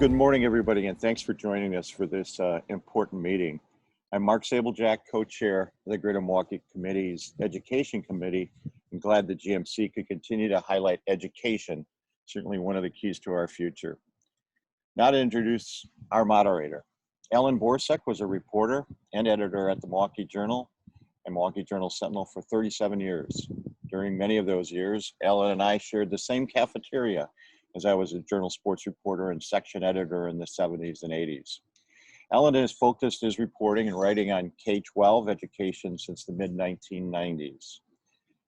Good morning, everybody, and thanks for joining us for this important meeting. I'm Mark Sablejack, co-chair of the Greater Milwaukee Committee's Education Committee. I'm glad the GMC could continue to highlight education, certainly one of the keys to our future. Now to introduce our moderator. Alan Borsuk was a reporter and editor at the Milwaukee Journal and Milwaukee Journal Sentinel for 37 years. During many of those years, Alan and I shared the same cafeteria, as I was a journal sports reporter and section editor in the 70s and 80s. Alan has focused his reporting and writing on K-12 education since the mid-1990s.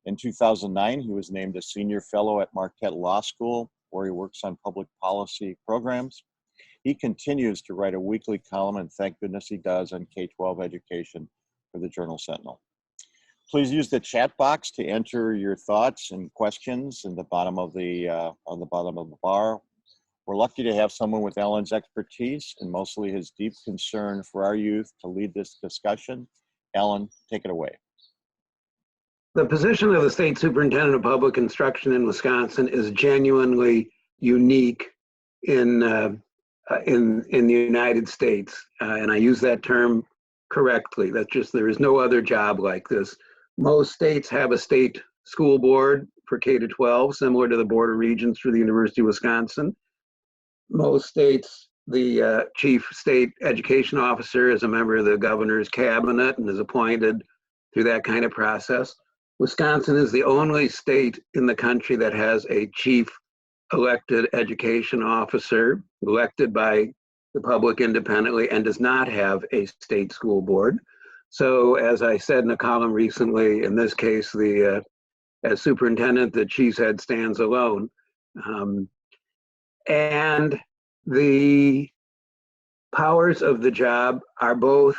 In 2009, he was named a Senior Fellow at Marquette Law School, where he works on public policy programs. He continues to write a weekly column, and thank goodness he does, on K-12 education for the Journal Sentinel. Please use the chat box to enter your thoughts and questions in the bottom of the on the bottom of the bar. We're lucky to have someone with Alan's expertise and mostly his deep concern for our youth to lead this discussion. Alan, take it away. The position of the State Superintendent of Public Instruction in Wisconsin is genuinely unique in the United States, and I use that term correctly. That's just, there is no other job like this. Most states have a state school board for K-12, similar to the Board of Regents for the University of Wisconsin. Most states, the chief state education officer is a member of the governor's cabinet and is appointed through that kind of process. Wisconsin is the only state in the country that has a chief elected education officer elected by the public independently and does not have a state school board. So as I said in a column recently, in this case, as superintendent, the chief's head stands alone. And the powers of the job are both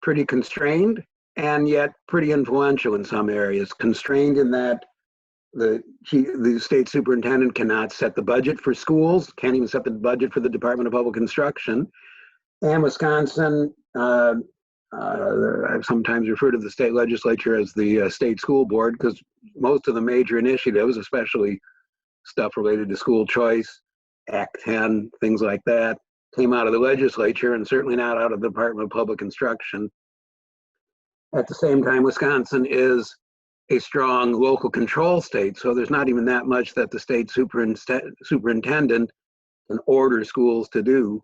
pretty constrained and yet pretty influential in some areas. Constrained in that the state superintendent cannot set the budget for schools, can't even set the budget for the Department of Public Instruction. And Wisconsin, I sometimes refer to the state legislature as the state school board because most of the major initiatives, especially stuff related to school choice, Act 10, things like that, came out of the legislature and certainly not out of the Department of Public Instruction. At the same time, Wisconsin is a strong local control state, so there's not even that much that the state superintendent can order schools to do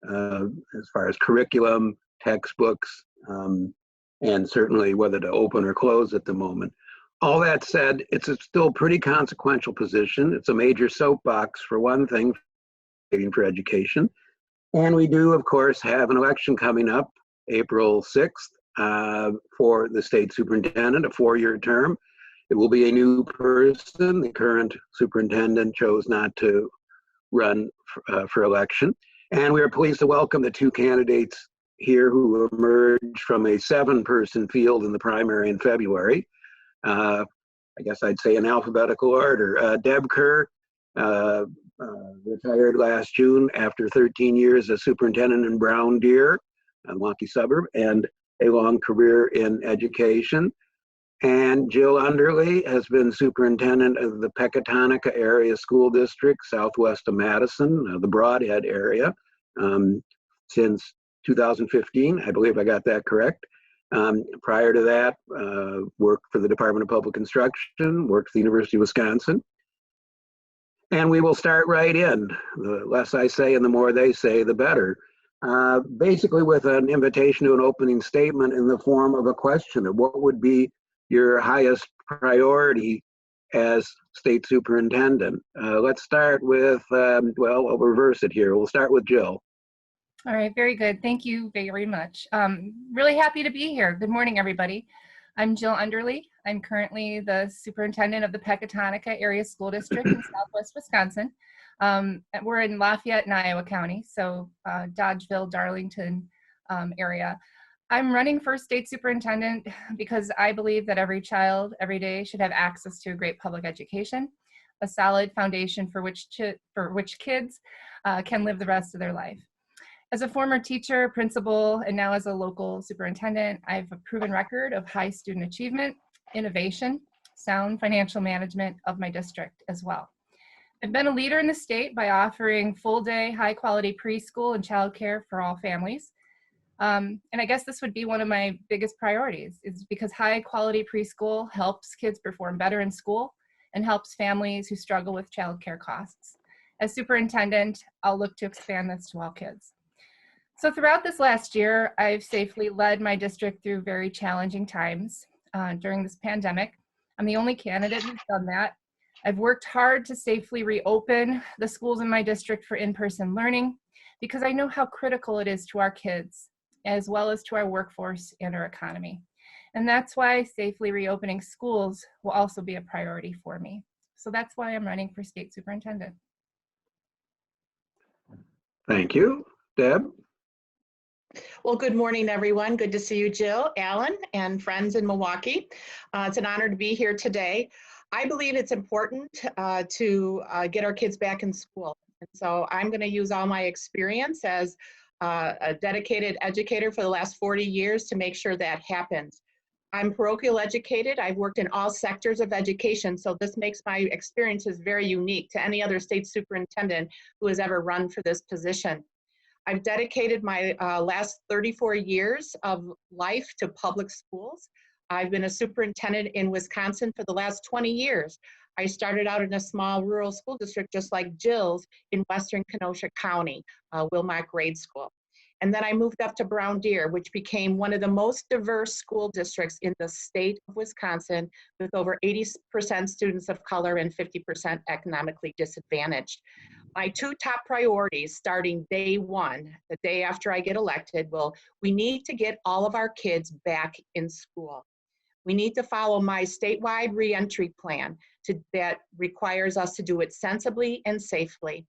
as far as curriculum, textbooks, and certainly whether to open or close at the moment. All that said, it's a still pretty consequential position. It's a major soapbox, for one thing, for education. And we do, of course, have an election coming up April 6th for the state superintendent, a 4-year term. It will be a new person. The current superintendent chose not to run for election. And we are pleased to welcome the two candidates here who emerged from a 7-person field in the primary in February. I guess I'd say in alphabetical order. Deb Kerr retired last June after 13 years as superintendent in Brown Deer, a Milwaukee suburb, and a long career in education. And Jill Underley has been superintendent of the Pecatonica Area School District, southwest of Madison, the Broadhead area, since 2015. I believe I got that correct. Prior to that, worked for the Department of Public Instruction, worked at the University of Wisconsin. And we will start right in. The less I say and the more they say, the better. Basically with an invitation to an opening statement in the form of a question of what would be your highest priority as state superintendent. Let's start with, well, I'll reverse it here. We'll start with Jill. All right, very good. Thank you very much. Really happy to be here. Good morning, everybody. I'm Jill Underley. I'm currently the superintendent of the Pecatonica Area School District in Southwest Wisconsin. We're in Lafayette and Iowa County, so Dodgeville, Darlington area. I'm running for state superintendent because I believe that every child, every day, should have access to a great public education, a solid foundation for which kids can live the rest of their life. As a former teacher, principal, and now as a local superintendent, I have a proven record of high student achievement, innovation, sound financial management of my district as well. I've been a leader in the state by offering full-day, high-quality preschool and childcare for all families. And I guess this would be one of my biggest priorities, is because high-quality preschool helps kids perform better in school and helps families who struggle with childcare costs. As superintendent, I'll look to expand this to all kids. So throughout this last year, I've safely led my district through very challenging times during this pandemic. I'm the only candidate who's done that. I've worked hard to safely reopen the schools in my district for in-person learning because I know how critical it is to our kids, as well as to our workforce and our economy. And that's why safely reopening schools will also be a priority for me. So that's why I'm running for state superintendent. Thank you. Deb? Well, good morning, everyone. Good to see you, Jill, Alan, and friends in Milwaukee. It's an honor to be here today. I believe it's important to get our kids back in school. And so I'm going to use all my experience as a dedicated educator for the last 40 years to make sure that happens. I'm parochial educated. I've worked in all sectors of education, so this makes my experiences very unique to any other state superintendent who has ever run for this position. I've dedicated my last 34 years of life to public schools. I've been a superintendent in Wisconsin for the last 20 years. I started out in a small rural school district just like Jill's in western Kenosha County, Wilmot Grade School. And then I moved up to Brown Deer, which became one of the most diverse school districts in the state of Wisconsin, with over 80% students of color and 50% economically disadvantaged. My two top priorities starting day one, the day after I get elected, we need to get all of our kids back in school. We need to follow my statewide reentry plan that requires us to do it sensibly and safely.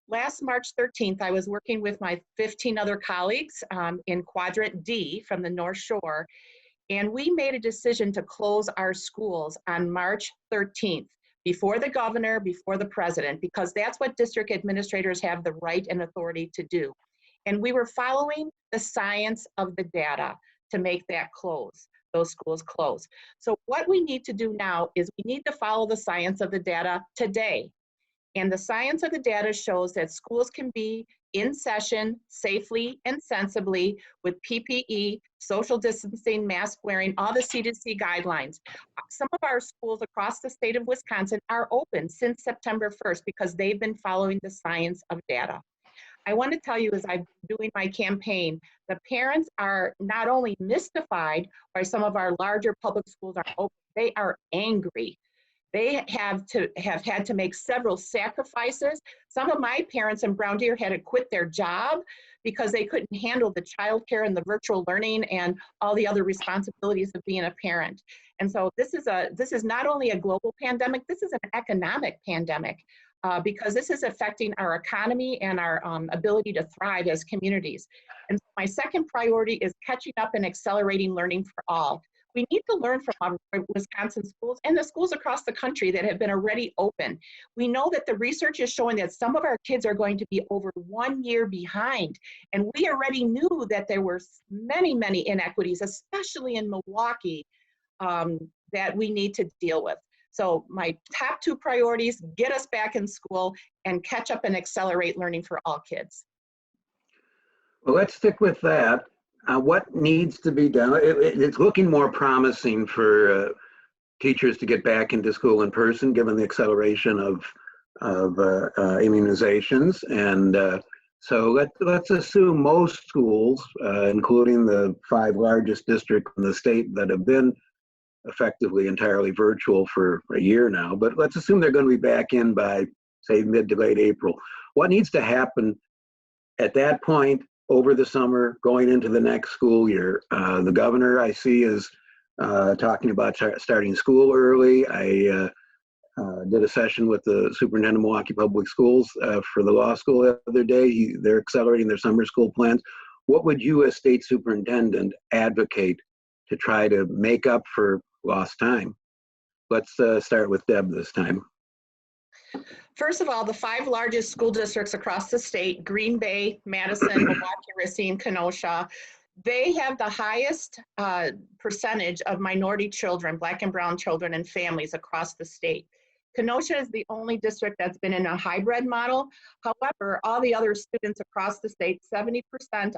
Last March 13th, I was working with my 15 other colleagues in Quadrant D from the North Shore, and we made a decision to close our schools on March 13th, before the governor, before the president, because that's what district administrators have the right and authority to do. And we were following the science of the data to make those schools close. So what we need to do now is we need to follow the science of the data today. And the science of the data shows that schools can be in session safely and sensibly with PPE, social distancing, mask wearing, all the CDC guidelines. Some of our schools across the state of Wisconsin are open since September 1st because they've been following the science of data. I want to tell you, as I've been doing my campaign, the parents are not only mystified by some of our larger public schools are open, they are angry. They have had to make several sacrifices. Some of my parents in Brown Deer had to quit their job because they couldn't handle the childcare and the virtual learning and all the other responsibilities of being a parent. And so this is not only a global pandemic, this is an economic pandemic because this is affecting our economy and our ability to thrive as communities. And so my second priority is catching up and accelerating learning for all. We need to learn from our Wisconsin schools and the schools across the country that have been already open. We know that the research is showing that some of our kids are going to be over 1 year behind. And we already knew that there were many, many inequities, especially in Milwaukee, that we need to deal with. So my top two priorities, get us back in school and catch up and accelerate learning for all kids. Well, let's stick with that. What needs to be done? It's looking more promising for teachers to get back into school in person, given the acceleration of immunizations. And so let's assume most schools, including the 5 largest districts in the state that have been effectively entirely virtual for a year now, but let's assume they're going to be back in by, say, mid to late April. What needs to happen at that point over the summer, going into the next school year? The governor, I see, is talking about starting school early. I did a session with the superintendent of Milwaukee Public Schools for the law school the other day. They're accelerating their summer school plans. What would you, as state superintendent, advocate to try to make up for lost time? Let's start with Deb this time. First of all, the 5 largest school districts across the state, Green Bay, Madison, Milwaukee, Racine, Kenosha, they have the highest percentage of minority children, Black and brown children and families across the state. Kenosha is the only district that's been in a hybrid model. However, all the other students across the state, 70%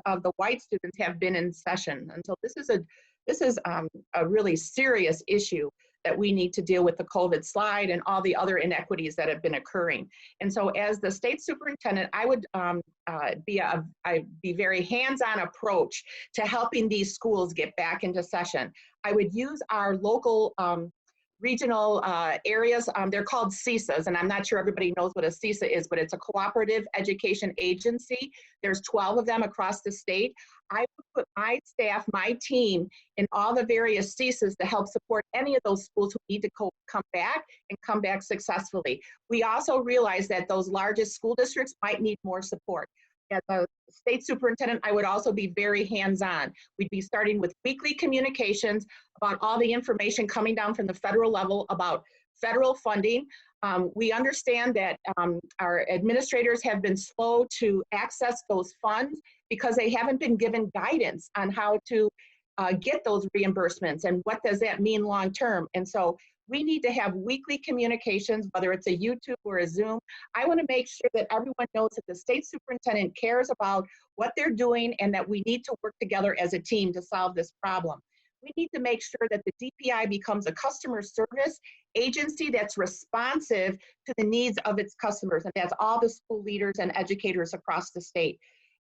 of the white students have been in session. And so this is a really serious issue that we need to deal with the COVID slide and all the other inequities that have been occurring. And so as the state superintendent, I would be very hands-on approach to helping these schools get back into session. I would use our local regional areas. They're called CESAs, and I'm not sure everybody knows what a CESA is, but it's a cooperative education agency. There's 12 of them across the state. I would put my staff, my team, in all the various CESAs to help support any of those schools who need to come back and come back successfully. We also realize that those largest school districts might need more support. As a state superintendent, I would also be very hands-on. We'd be starting with weekly communications about all the information coming down from the federal level about federal funding. We understand that our administrators have been slow to access those funds because they haven't been given guidance on how to get those reimbursements and what does that mean long-term. And so we need to have weekly communications, whether it's a YouTube or a Zoom. I want to make sure that everyone knows that the state superintendent cares about what they're doing and that we need to work together as a team to solve this problem. We need to make sure that the DPI becomes a customer service agency that's responsive to the needs of its customers, and that's all the school leaders and educators across the state.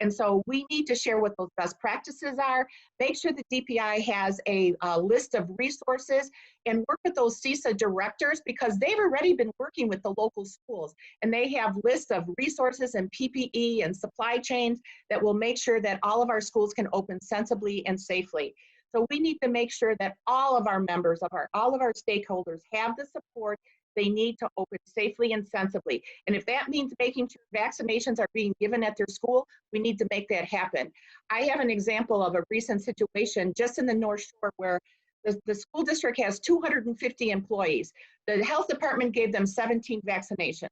And so we need to share what those best practices are, make sure the DPI has a list of resources, and work with those CESA directors because they've already been working with the local schools, and they have lists of resources and PPE and supply chains that will make sure that all of our schools can open sensibly and safely. So we need to make sure that all of our members, all of our stakeholders have the support they need to open safely and sensibly. And if that means making sure vaccinations are being given at their school, we need to make that happen. I have an example of a recent situation just in the North Shore where the school district has 250 employees. The health department gave them 17 vaccinations.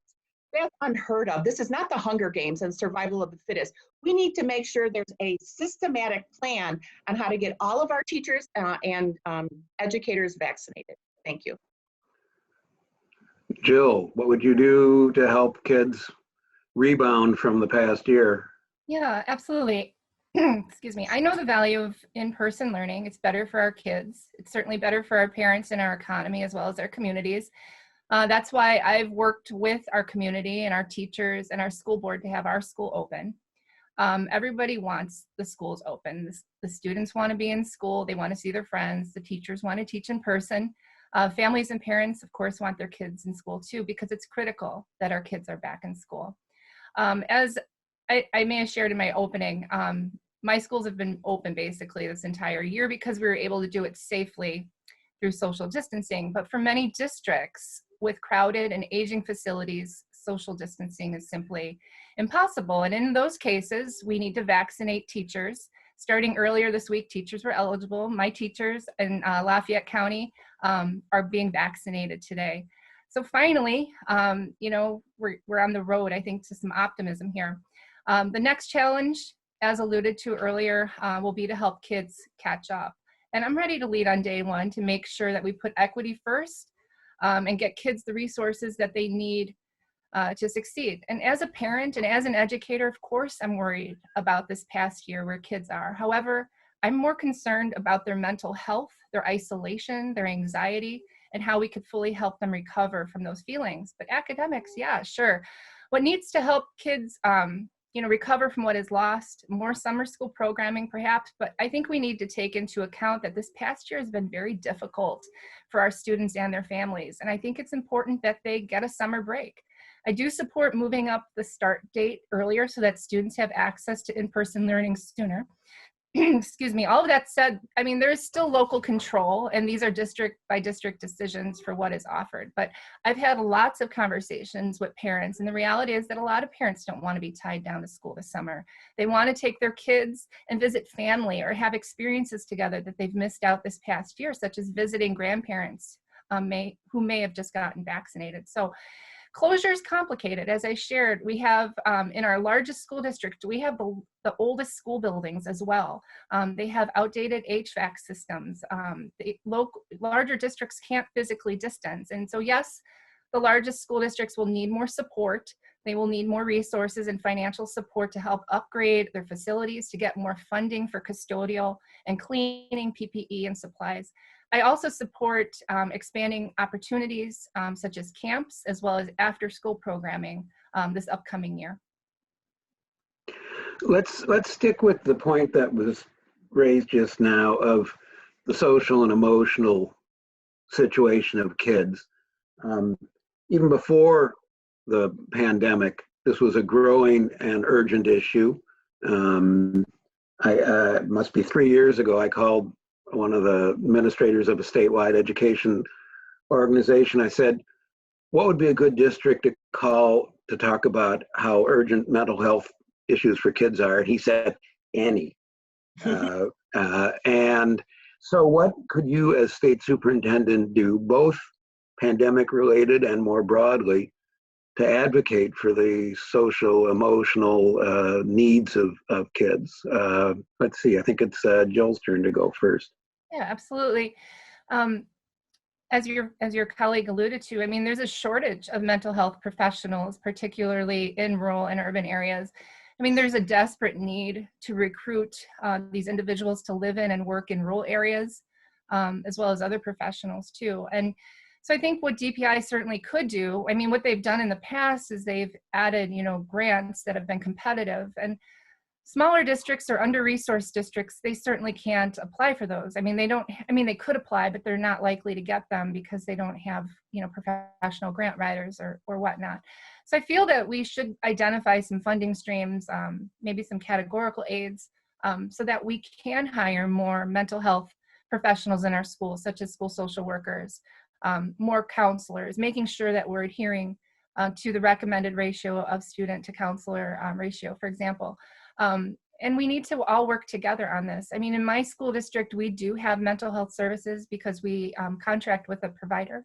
That's unheard of. This is not the Hunger Games and survival of the fittest. We need to make sure there's a systematic plan on how to get all of our teachers and educators vaccinated. Thank you. Jill, what would you do to help kids rebound from the past year? Yeah, absolutely. Excuse me. I know the value of in-person learning. It's better for our kids. It's certainly better for our parents and our economy as well as our communities. That's why I've worked with our community and our teachers and our school board to have our school open. Everybody wants the schools open. The students want to be in school. They want to see their friends. The teachers want to teach in person. Families and parents, of course, want their kids in school too, because it's critical that our kids are back in school. As I may have shared in my opening, my schools have been open basically this entire year because we were able to do it safely through social distancing. But for many districts with crowded and aging facilities, social distancing is simply impossible. And in those cases, we need to vaccinate teachers. Starting earlier this week, teachers were eligible. My teachers in Lafayette County are being vaccinated today. So finally, we're on the road, I think, to some optimism here. The next challenge, as alluded to earlier, will be to help kids catch up. And I'm ready to lead on day one to make sure that we put equity first and get kids the resources that they need to succeed. And as a parent and as an educator, of course, I'm worried about this past year where kids are. However, I'm more concerned about their mental health, their isolation, their anxiety, and how we could fully help them recover from those feelings. But academics, yeah, sure. What needs to help kids, recover from what is lost, more summer school programming perhaps, but I think we need to take into account that this past year has been very difficult for our students and their families. And I think it's important that they get a summer break. I do support moving up the start date earlier so that students have access to in-person learning sooner. Excuse me. All of that said, I mean, there is still local control, and these are district by district decisions for what is offered. But I've had lots of conversations with parents, and the reality is that a lot of parents don't want to be tied down to school this summer. They want to take their kids and visit family or have experiences together that they've missed out this past year, such as visiting grandparents who may have just gotten vaccinated. So closure is complicated. As I shared, we have in our largest school district, we have the oldest school buildings as well. They have outdated HVAC systems. Larger districts can't physically distance. And so yes, the largest school districts will need more support. They will need more resources and financial support to help upgrade their facilities, to get more funding for custodial and cleaning, PPE, and supplies. I also support expanding opportunities such as camps, as well as after-school programming this upcoming year. Let's stick with the point that was raised just now of the social and emotional situation of kids. Even before the pandemic, this was a growing and urgent issue. It must be 3 years ago, I called one of the administrators of a statewide education organization. I said, what would be a good district to call to talk about how urgent mental health issues for kids are? And he said, any. And so what could you as state superintendent do, both pandemic related and more broadly, to advocate for the social, emotional needs of kids? Let's see, I think it's Jill's turn to go first. Yeah, absolutely. As your colleague alluded to, I mean, there's a shortage of mental health professionals, particularly in rural and urban areas. I mean, there's a desperate need to recruit these individuals to live in and work in rural areas, as well as other professionals too. And so I think what DPI certainly could do, I mean, what they've done in the past is they've added, grants that have been competitive, and smaller districts or under-resourced districts, they certainly can't apply for those. I mean, they could apply, but they're not likely to get them because they don't have, professional grant writers or whatnot. So I feel that we should identify some funding streams, maybe some categorical aids, so that we can hire more mental health professionals in our schools, such as school social workers, more counselors, making sure that we're adhering to the recommended ratio of student to counselor ratio, for example. And we need to all work together on this. I mean, in my school district, we do have mental health services because we contract with a provider,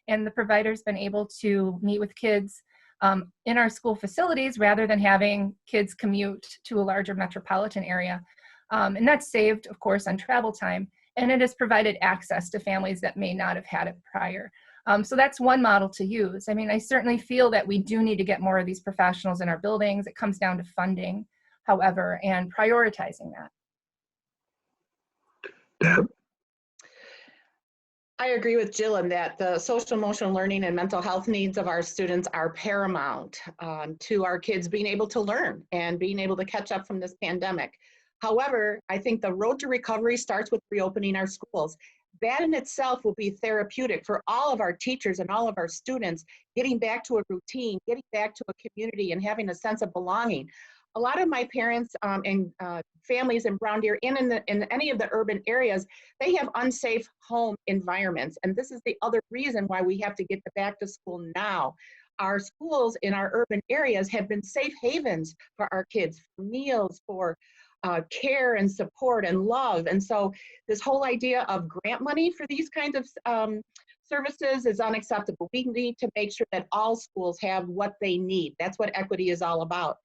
and the provider's been able to meet with kids in our school facilities rather than having kids commute to a larger metropolitan area. And that's saved, of course, on travel time, and it has provided access to families that may not have had it prior. So that's one model to use. I mean, I certainly feel that we do need to get more of these professionals in our buildings. It comes down to funding, however, and prioritizing that. Deb? I agree with Jill in that the social emotional learning and mental health needs of our students are paramount to our kids being able to learn and being able to catch up from this pandemic. However, I think the road to recovery starts with reopening our schools. That in itself will be therapeutic for all of our teachers and all of our students, getting back to a routine, getting back to a community, and having a sense of belonging. A lot of my parents and families in Brown Deer and in any of the urban areas, they have unsafe home environments. And this is the other reason why we have to get back to school now. Our schools in our urban areas have been safe havens for our kids, for meals, for care and support and love. And so this whole idea of grant money for these kinds of services is unacceptable. We need to make sure that all schools have what they need. That's what equity is all about.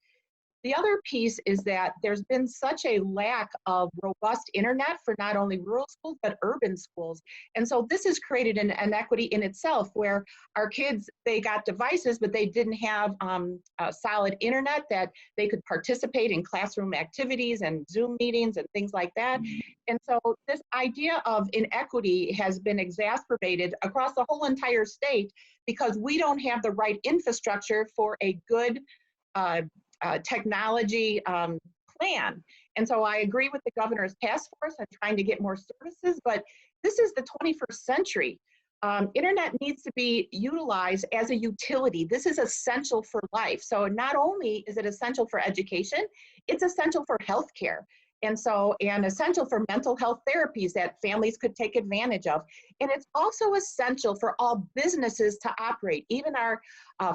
The other piece is that there's been such a lack of robust internet for not only rural schools, but urban schools. And so this has created an inequity in itself where our kids, they got devices, but they didn't have a solid internet that they could participate in classroom activities and Zoom meetings and things like that. And so this idea of inequity has been exacerbated across the whole entire state because we don't have the right infrastructure for a good technology plan. And so I agree with the governor's task force on trying to get more services, but this is the 21st century. Internet needs to be utilized as a utility. This is essential for life. So not only is it essential for education, it's essential for healthcare. And essential for mental health therapies that families could take advantage of. And it's also essential for all businesses to operate, even our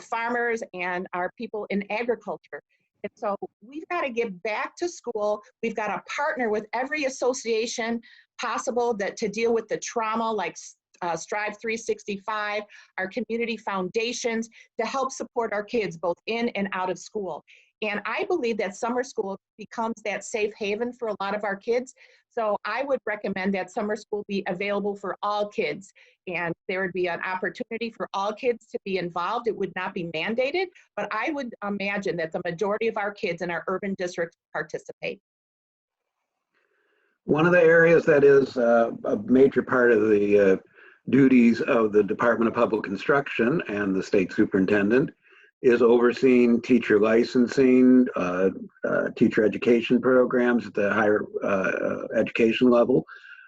farmers and our people in agriculture. And so we've got to get back to school. We've got to partner with every association possible to deal with the trauma, like Strive 365, our community foundations, to help support our kids both in and out of school. And I believe that summer school becomes that safe haven for a lot of our kids. So I would recommend that summer school be available for all kids. And there would be an opportunity for all kids to be involved. It would not be mandated, but I would imagine that the majority of our kids in our urban districts participate. One of the areas that is a major part of the duties of the Department of Public Instruction and the State Superintendent is overseeing teacher licensing, teacher education programs at the higher education level.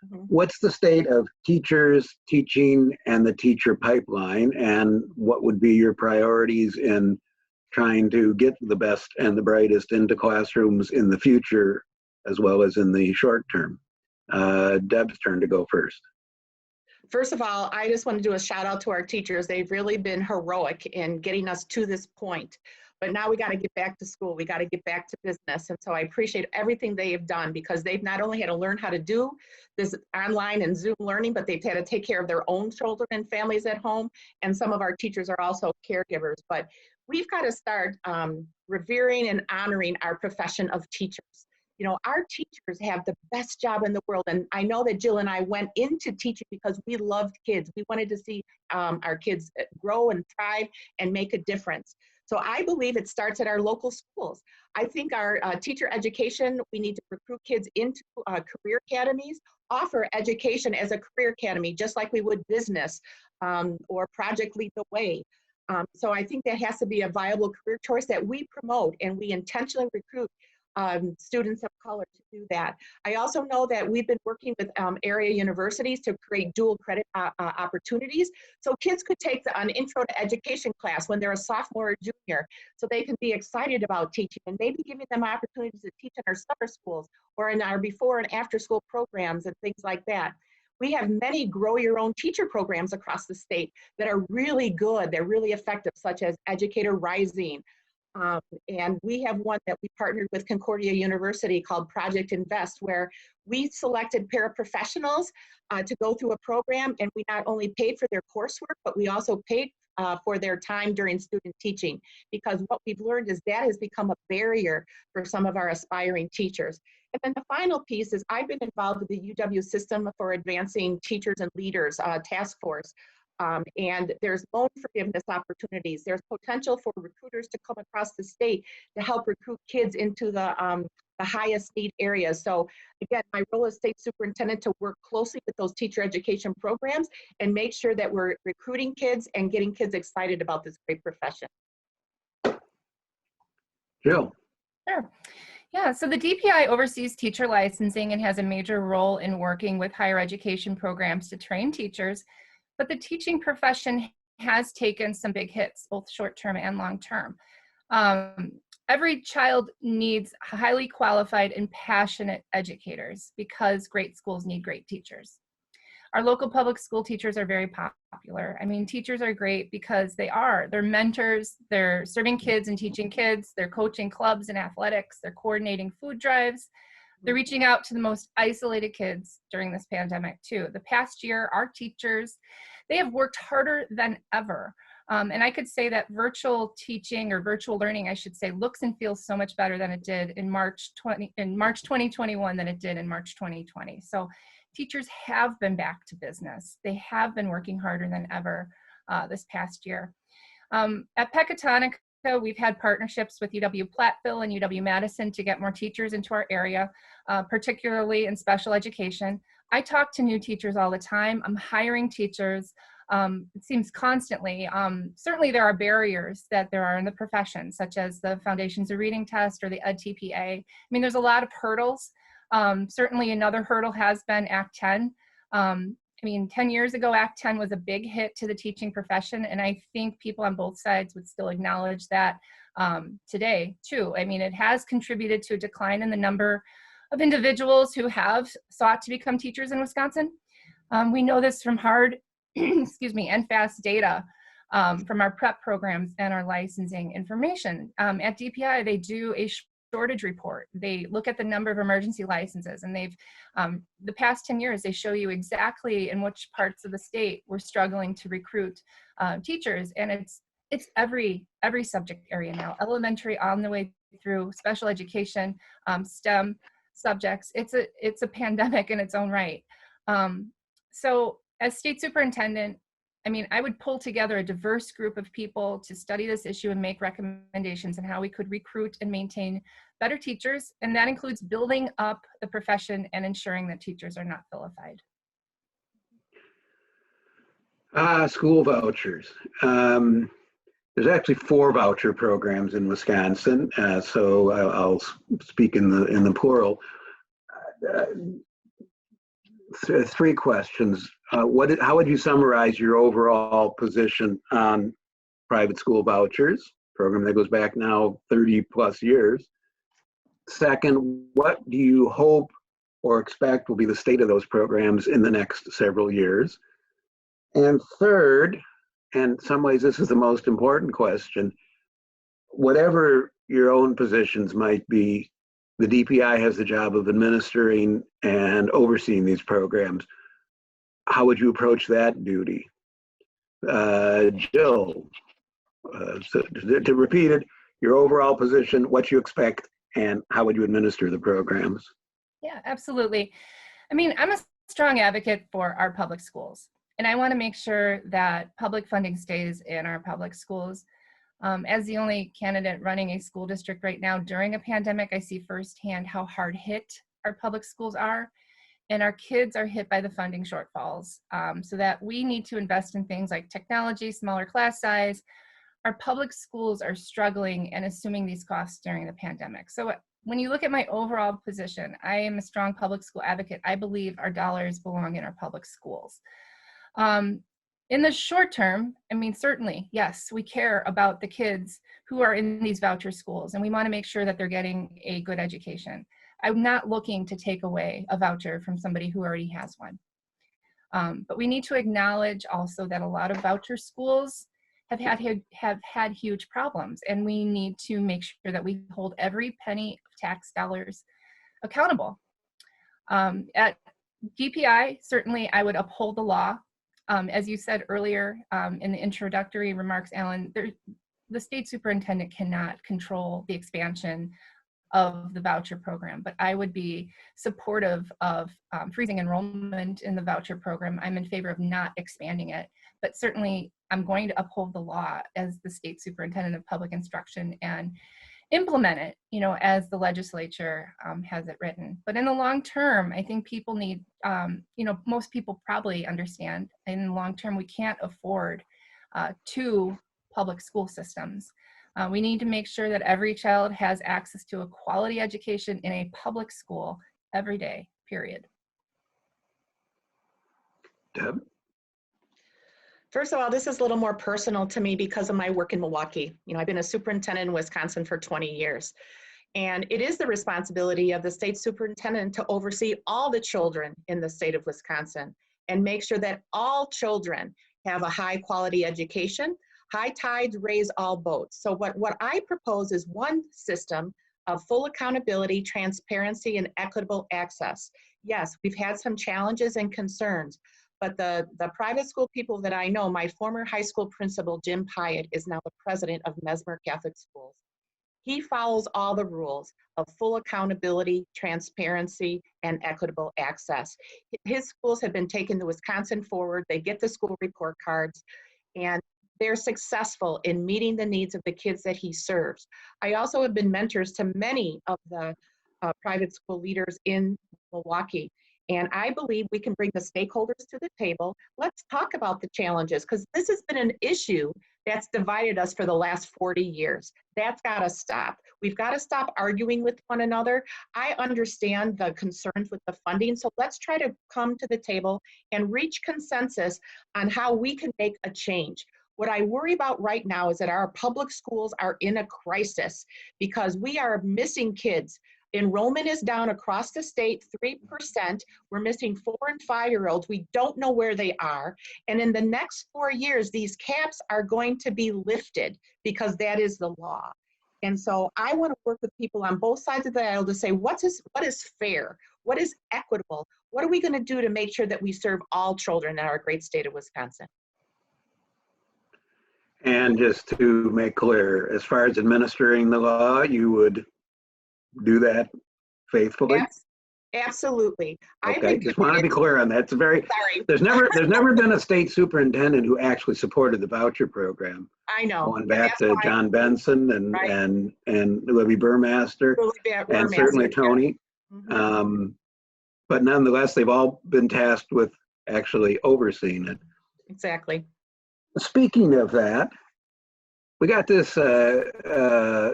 What's the state of teachers, teaching, and the teacher pipeline, and what would be your priorities in trying to get the best and the brightest into classrooms in the future as well as in the short term? Deb's turn to go first. First of all, I just want to do a shout out to our teachers. They've really been heroic in getting us to this point. But now we got to get back to school. We got to get back to business. And so I appreciate everything they have done, because they've not only had to learn how to do this online and Zoom learning, but they've had to take care of their own children and families at home. And some of our teachers are also caregivers. But we've got to start revering and honoring our profession of teachers. You know, our teachers have the best job in the world. And I know that Jill and I went into teaching because we loved kids. We wanted to see our kids grow and thrive and make a difference. So I believe it starts at our local schools. I think our teacher education, we need to recruit kids into career academies, offer education as a career academy, just like we would business or Project Lead the Way. So I think that has to be a viable career choice that we promote, and we intentionally recruit students of color to do that. I also know that we've been working with area universities to create dual credit opportunities. So kids could take an intro to education class when they're a sophomore or junior, so they can be excited about teaching, and maybe giving them opportunities to teach in our summer schools or in our before and after school programs and things like that. We have many grow your own teacher programs across the state that are really good. They're really effective, such as Educator Rising. And we have one that we partnered with Concordia University called Project Invest, where we selected paraprofessionals to go through a program, and we not only paid for their coursework, but we also paid for their time during student teaching, because what we've learned is that has become a barrier for some of our aspiring teachers. And then the final piece is I've been involved with the UW System for Advancing Teachers and Leaders task force. And there's loan forgiveness opportunities. There's potential for recruiters to come across the state to help recruit kids into the highest need areas. So again, my role as state superintendent to work closely with those teacher education programs and make sure that we're recruiting kids and getting kids excited about this great profession. Jill. Sure. Yeah, so the DPI oversees teacher licensing and has a major role in working with higher education programs to train teachers. But the teaching profession has taken some big hits, both short-term and long-term. Every child needs highly qualified and passionate educators, because great schools need great teachers. Our local public school teachers are very popular. I mean, teachers are great because they're mentors, they're serving kids and teaching kids, they're coaching clubs and athletics, they're coordinating food drives. They're reaching out to the most isolated kids during this pandemic too. The past year, our teachers, they have worked harder than ever. And I could say that virtual teaching, or virtual learning, I should say, looks and feels so much better than it did in March 2021 than it did in March 2020. So teachers have been back to business. They have been working harder than ever this past year. At Pecatonica, we've had partnerships with UW-Platteville and UW-Madison to get more teachers into our area, particularly in special education. I talk to new teachers all the time. I'm hiring teachers, it seems constantly. Certainly there are barriers that there are in the profession, such as the Foundations of Reading test or the EdTPA. I mean, there's a lot of hurdles. Certainly another hurdle has been Act 10. I mean, 10 years ago, Act 10 was a big hit to the teaching profession, and I think people on both sides would still acknowledge that today, too. I mean, it has contributed to a decline in the number of individuals who have sought to become teachers in Wisconsin. We know this from hard, and fast data from our prep programs and our licensing information. At DPI, they do a shortage report. They look at the number of emergency licenses, and they've, the past 10 years, they show you exactly in which parts of the state we're struggling to recruit teachers. And it's every subject area now, elementary on the way through special education, STEM subjects. It's a pandemic in its own right. So as state superintendent, I mean, I would pull together a diverse group of people to study this issue and make recommendations on how we could recruit and maintain better teachers. And that includes building up the profession and ensuring that teachers are not vilified. School vouchers. There's actually 4 voucher programs in Wisconsin, so I'll speak in the plural. 3 questions. How would you summarize your overall position on private school vouchers, program that goes back now 30 plus years? Second, what do you hope or expect will be the state of those programs in the next several years? And third, and in some ways this is the most important question, whatever your own positions might be, the DPI has the job of administering and overseeing these programs. How would you approach that duty? Jill, so to repeat it, your overall position, what you expect, and how would you administer the programs? Yeah, absolutely. I mean, I'm a strong advocate for our public schools, and I want to make sure that public funding stays in our public schools. As the only candidate running a school district right now during a pandemic, I see firsthand how hard hit our public schools are, and our kids are hit by the funding shortfalls, so that we need to invest in things like technology, smaller class size. Our public schools are struggling and assuming these costs during the pandemic. So when you look at my overall position, I am a strong public school advocate. I believe our dollars belong in our public schools. In the short term, I mean, certainly, yes, we care about the kids who are in these voucher schools, and we want to make sure that they're getting a good education. I'm not looking to take away a voucher from somebody who already has one. But we need to acknowledge also that a lot of voucher schools have had huge problems, and we need to make sure that we hold every penny of tax dollars accountable. At DPI, certainly I would uphold the law. As you said earlier in the introductory remarks, Alan, the state superintendent cannot control the expansion of the voucher program, but I would be supportive of freezing enrollment in the voucher program. I'm in favor of not expanding it, but certainly I'm going to uphold the law as the state superintendent of public instruction and implement it, you know, as the legislature has it written. But in the long term, I think people need, you know, most people probably understand in the long term, we can't afford 2 public school systems. We need to make sure that every child has access to a quality education in a public school every day, period. Deb? First of all, this is a little more personal to me because of my work in Milwaukee. You know, I've been a superintendent in Wisconsin for 20 years. And it is the responsibility of the state superintendent to oversee all the children in the state of Wisconsin and make sure that all children have a high quality education. High tides raise all boats. So what I propose is one system of full accountability, transparency, and equitable access. Yes, we've had some challenges and concerns, but the private school people that I know, my former high school principal, Jim Pyatt, is now the president of Mesmer Catholic Schools. He follows all the rules of full accountability, transparency, and equitable access. His schools have been taking the Wisconsin forward. They get the school report cards, and they're successful in meeting the needs of the kids that he serves. I also have been mentors to many of the private school leaders in Milwaukee. And I believe we can bring the stakeholders to the table. Let's talk about the challenges, because this has been an issue that's divided us for the last 40 years. That's got to stop. We've got to stop arguing with one another. I understand the concerns with the funding, so let's try to come to the table and reach consensus on how we can make a change. What I worry about right now is that our public schools are in a crisis because we are missing kids. Enrollment is down across the state, 3%. We're missing 4- and 5-year-olds. We don't know where they are. And in the next 4 years, these caps are going to be lifted because that is the law. And so I want to work with people on both sides of the aisle to say, what is fair? What is equitable? What are we going to do to make sure that we serve all children in our great state of Wisconsin? And just to make clear, as far as administering the law, you would do that faithfully? Absolutely. I've Okay, been just want to be committed. clear on that. It's a very, Sorry, there's never been a state superintendent who actually supported the voucher program. I know. Going And back that's to why, John Benson right, and Libby Burmaster really bad and word certainly master. Tony. Mhm. But nonetheless, they've all been tasked with actually overseeing it. Exactly. Speaking of that, we got this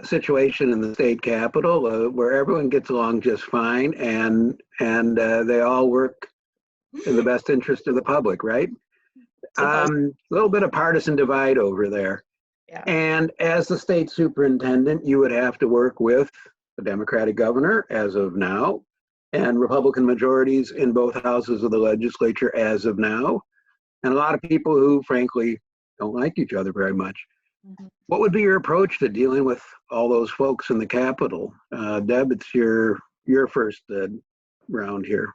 situation in the state capitol where everyone gets along just fine, and they all work in the best interest of the public, right? Supposed, A little bit of partisan divide over there. yeah. And as the state superintendent, you would have to work with the Democratic governor as of now, and Republican majorities in both houses of the legislature as of now, and a lot of people who, frankly, don't like each other very much. Mhm. What would be your approach to dealing with all those folks in the Capitol? Deb, it's your first round here.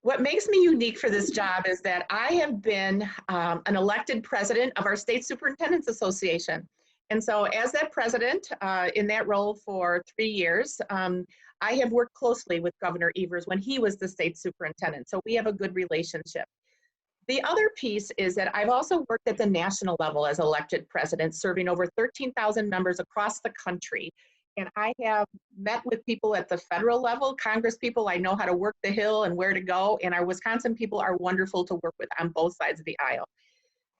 What makes me unique for this job is that I have been an elected president of our State Superintendents Association. And so as that president in that role for 3 years, I have worked closely with Governor Evers when he was the state superintendent. So we have a good relationship. The other piece is that I've also worked at the national level as elected president, serving over 13,000 members across the country. And I have met with people at the federal level, Congress people. I know how to work the Hill and where to go. And our Wisconsin people are wonderful to work with on both sides of the aisle.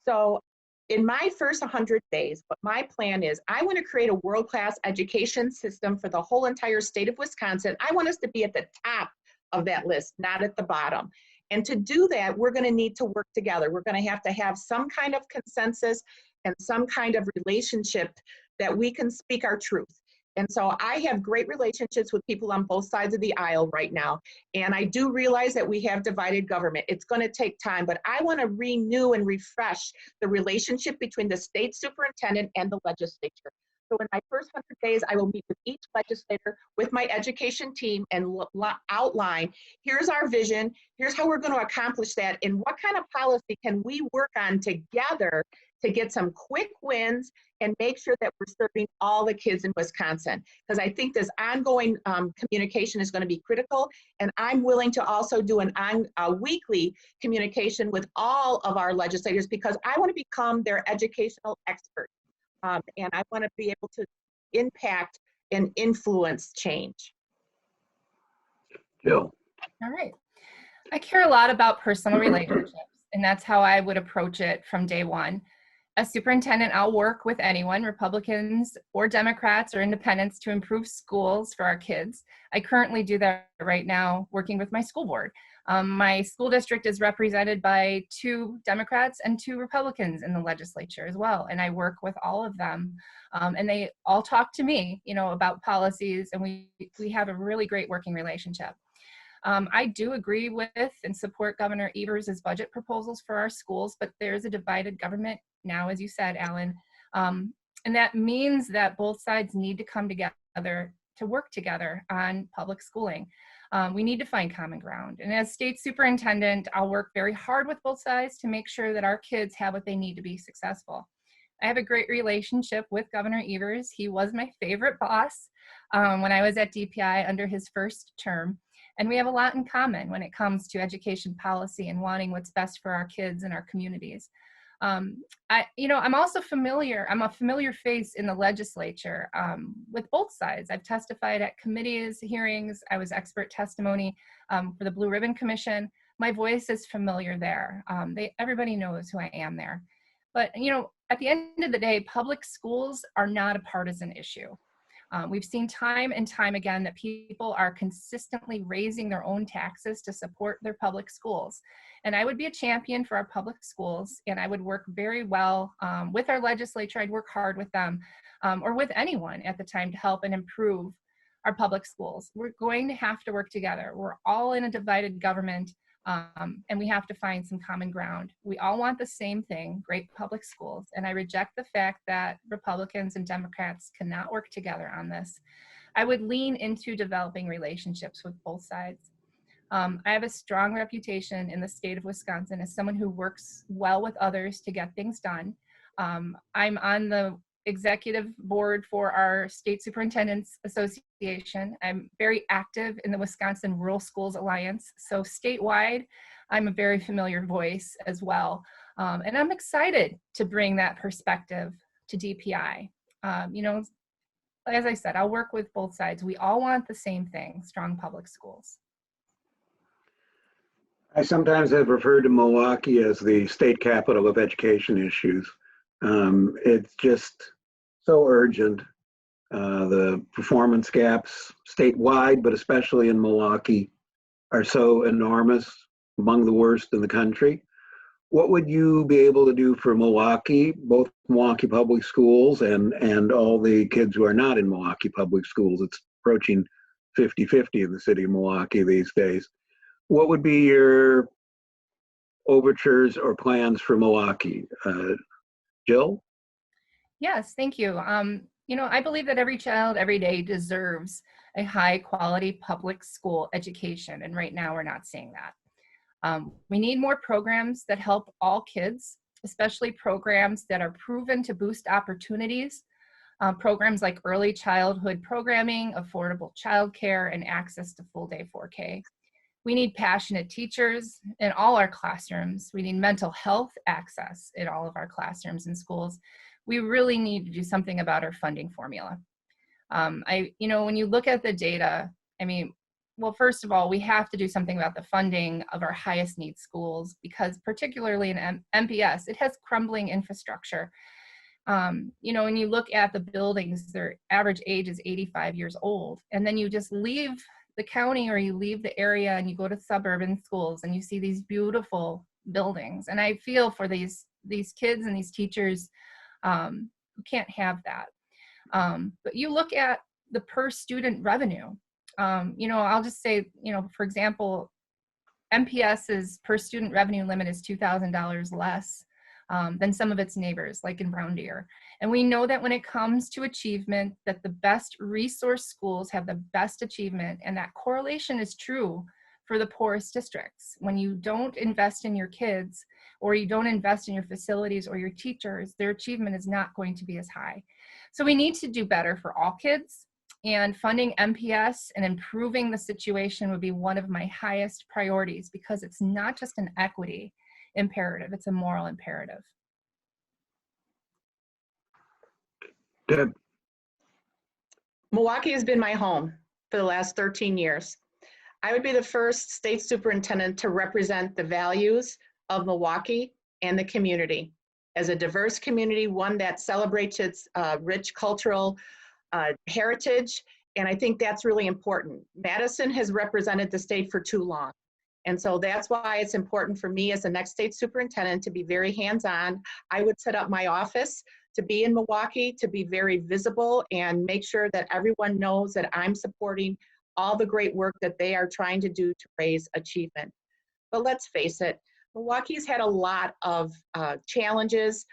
So in my first 100 days, what my plan is, I want to create a world-class education system for the whole entire state of Wisconsin. I want us to be at the top of that list, not at the bottom. And to do that, we're going to need to work together. We're going to have some kind of consensus and some kind of relationship that we can speak our truth. And so I have great relationships with people on both sides of the aisle right now. And I do realize that we have divided government. It's going to take time, but I want to renew and refresh the relationship between the state superintendent and the legislature. So in my first 100 days, I will meet with each legislator with my education team and outline, here's our vision, here's how we're going to accomplish that, and what kind of policy can we work on together to get some quick wins and make sure that we're serving all the kids in Wisconsin. Because I think this ongoing communication is going to be critical, and I'm willing to also do a weekly communication with all of our legislators because I want to become their educational expert. And I want to be able to impact and influence change. Jill. All right. I care a lot about personal relationships, and that's how I would approach it from day one. As superintendent, I'll work with anyone, Republicans or Democrats or independents, to improve schools for our kids. I currently do that right now, working with my school board. My school district is represented by 2 Democrats and 2 Republicans in the legislature as well, and I work with all of them. And they all talk to me, about policies, and we have a really great working relationship. I do agree with and support Governor Evers' budget proposals for our schools, but there's a divided government now, as you said, Alan. And that means that both sides need to come together to work together on public schooling. We need to find common ground. And as state superintendent, I'll work very hard with both sides to make sure that our kids have what they need to be successful. I have a great relationship with Governor Evers. He was my favorite boss when I was at DPI under his first term. And we have a lot in common when it comes to education policy and wanting what's best for our kids and our communities. I'm also familiar, I'm a familiar face in the legislature with both sides. I've testified at committees, hearings, I was expert testimony for the Blue Ribbon Commission. My voice is familiar there. Everybody knows who I am there. But, at the end of the day, public schools are not a partisan issue. We've seen time and time again that people are consistently raising their own taxes to support their public schools. And I would be a champion for our public schools, and I would work very well with our legislature. I'd work hard with them or with anyone at the time to help and improve our public schools. We're going to have to work together. We're all in a divided government, and we have to find some common ground. We all want the same thing, great public schools, and I reject the fact that Republicans and Democrats cannot work together on this. I would lean into developing relationships with both sides. I have a strong reputation in the state of Wisconsin as someone who works well with others to get things done. I'm on the executive board for our State Superintendents Association. I'm very active in the Wisconsin Rural Schools Alliance. So statewide, I'm a very familiar voice as well. And I'm excited to bring that perspective to DPI. You know, as I said, I'll work with both sides. We all want the same thing, strong public schools. I sometimes have referred to Milwaukee as the state capital of education issues. It's just so urgent. The performance gaps statewide, but especially in Milwaukee, are so enormous, among the worst in the country. What would you be able to do for Milwaukee, both Milwaukee Public Schools and all the kids who are not in Milwaukee Public Schools? It's approaching 50-50 in the city of Milwaukee these days. What would be your overtures or plans for Milwaukee? Jill? Yes, thank you. You know, I believe that every child every day deserves a high quality public school education. And right now we're not seeing that. We need more programs that help all kids, especially programs that are proven to boost opportunities. Programs like early childhood programming, affordable childcare, and access to full day 4K. We need passionate teachers in all our classrooms. We need mental health access in all of our classrooms and schools. We really need to do something about our funding formula. You know, when you look at the data, I mean, well, first of all, we have to do something about the funding of our highest need schools, because particularly in MPS, it has crumbling infrastructure. You know, when you look at the buildings, their average age is 85 years old, and then you just leave the county or you leave the area and you go to suburban schools and you see these beautiful buildings. And I feel for these kids and these teachers who can't have that. But you look at the per student revenue. You know, I'll just say, you know, for example, MPS's per student revenue limit is $2,000 less than some of its neighbors, like in Brown Deer. And we know that when it comes to achievement, that the best resource schools have the best achievement, and that correlation is true for the poorest districts. When you don't invest in your kids, or you don't invest in your facilities or your teachers, their achievement is not going to be as high. So we need to do better for all kids. And funding MPS and improving the situation would be one of my highest priorities, because it's not just an equity imperative, it's a moral imperative. Deb? Milwaukee has been my home for the last 13 years. I would be the first state superintendent to represent the values of Milwaukee and the community as a diverse community, one that celebrates its rich cultural heritage, and I think that's really important. Madison has represented the state for too long, and so that's why it's important for me as the next state superintendent to be very hands-on. I would set up my office to be in Milwaukee, to be very visible and make sure that everyone knows that I'm supporting all the great work that they are trying to do to raise achievement. But let's face it, Milwaukee's had a lot of challenges,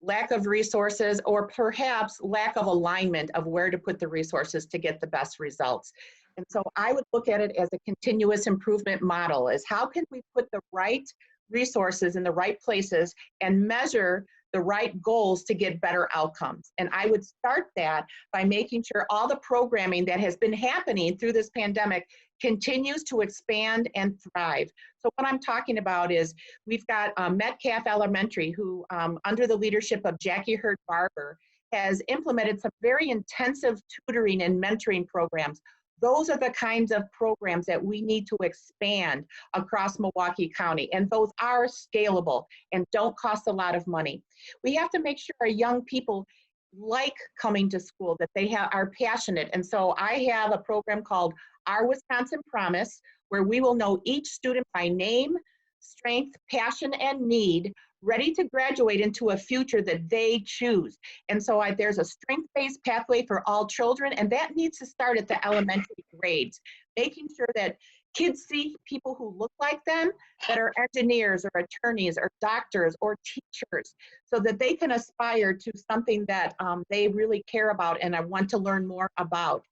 lack of resources, or perhaps lack of alignment of where to put the resources to get the best results. And so I would look at it as a continuous improvement model, is how can we put the right resources in the right places and measure the right goals to get better outcomes. And I would start that by making sure all the programming that has been happening through this pandemic continues to expand and thrive. So what I'm talking about is we've got Metcalf Elementary, who under the leadership of Jackie Hurd Barber has implemented some very intensive tutoring and mentoring programs. Those are the kinds of programs that we need to expand across Milwaukee County, and those are scalable and don't cost a lot of money. We have to make sure our young people like coming to school, that they are passionate. And so I have a program called Our Wisconsin Promise, where we will know each student by name, strength, passion, and need, ready to graduate into a future that they choose. And so there's a strength-based pathway for all children, and that needs to start at the elementary grades, making sure that kids see people who look like them, that are engineers or attorneys or doctors or teachers, so that they can aspire to something that they really care about and I want to learn more about.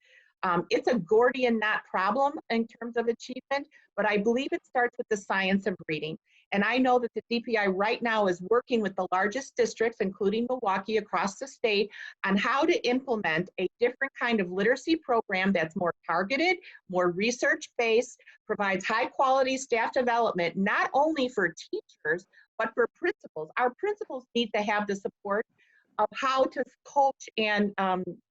It's a Gordian knot problem in terms of achievement, but I believe it starts with the science of reading. And I know that the DPI right now is working with the largest districts, including Milwaukee, across the state, on how to implement a different kind of literacy program that's more targeted, more research-based, provides high-quality staff development, not only for teachers, but for principals. Our principals need to have the support of how to coach and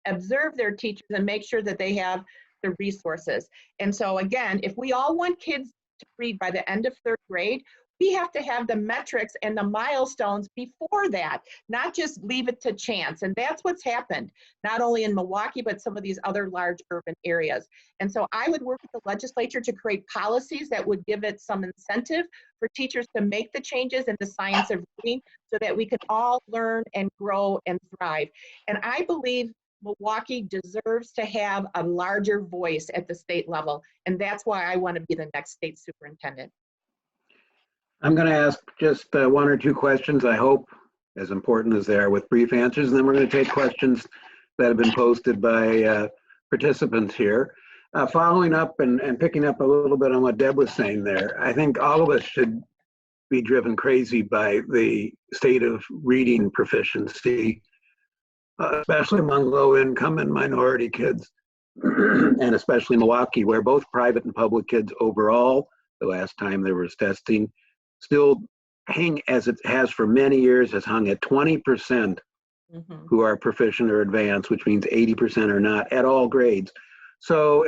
observe their teachers and make sure that they have the resources. And so again, if we all want kids to read by the end of 3rd grade, we have to have the metrics and the milestones before that, not just leave it to chance. And that's what's happened, not only in Milwaukee, but some of these other large urban areas. And so I would work with the legislature to create policies that would give it some incentive for teachers to make the changes in the science of reading so that we can all learn and grow and thrive. And I believe Milwaukee deserves to have a larger voice at the state level. And that's why I want to be the next state superintendent. I'm going to ask just 1 or 2 questions, I hope, as important as they are, with brief answers, and then we're going to take questions that have been posted by participants here. Following up and picking up a little bit on what Deb was saying there, I think all of us should be driven crazy by the state of reading proficiency, especially among low-income and minority kids, and especially Milwaukee, where both private and public kids overall, the last time there was testing, still hang, as it has for many years, has hung at 20% who are proficient or advanced, which means 80% are not at all grades. So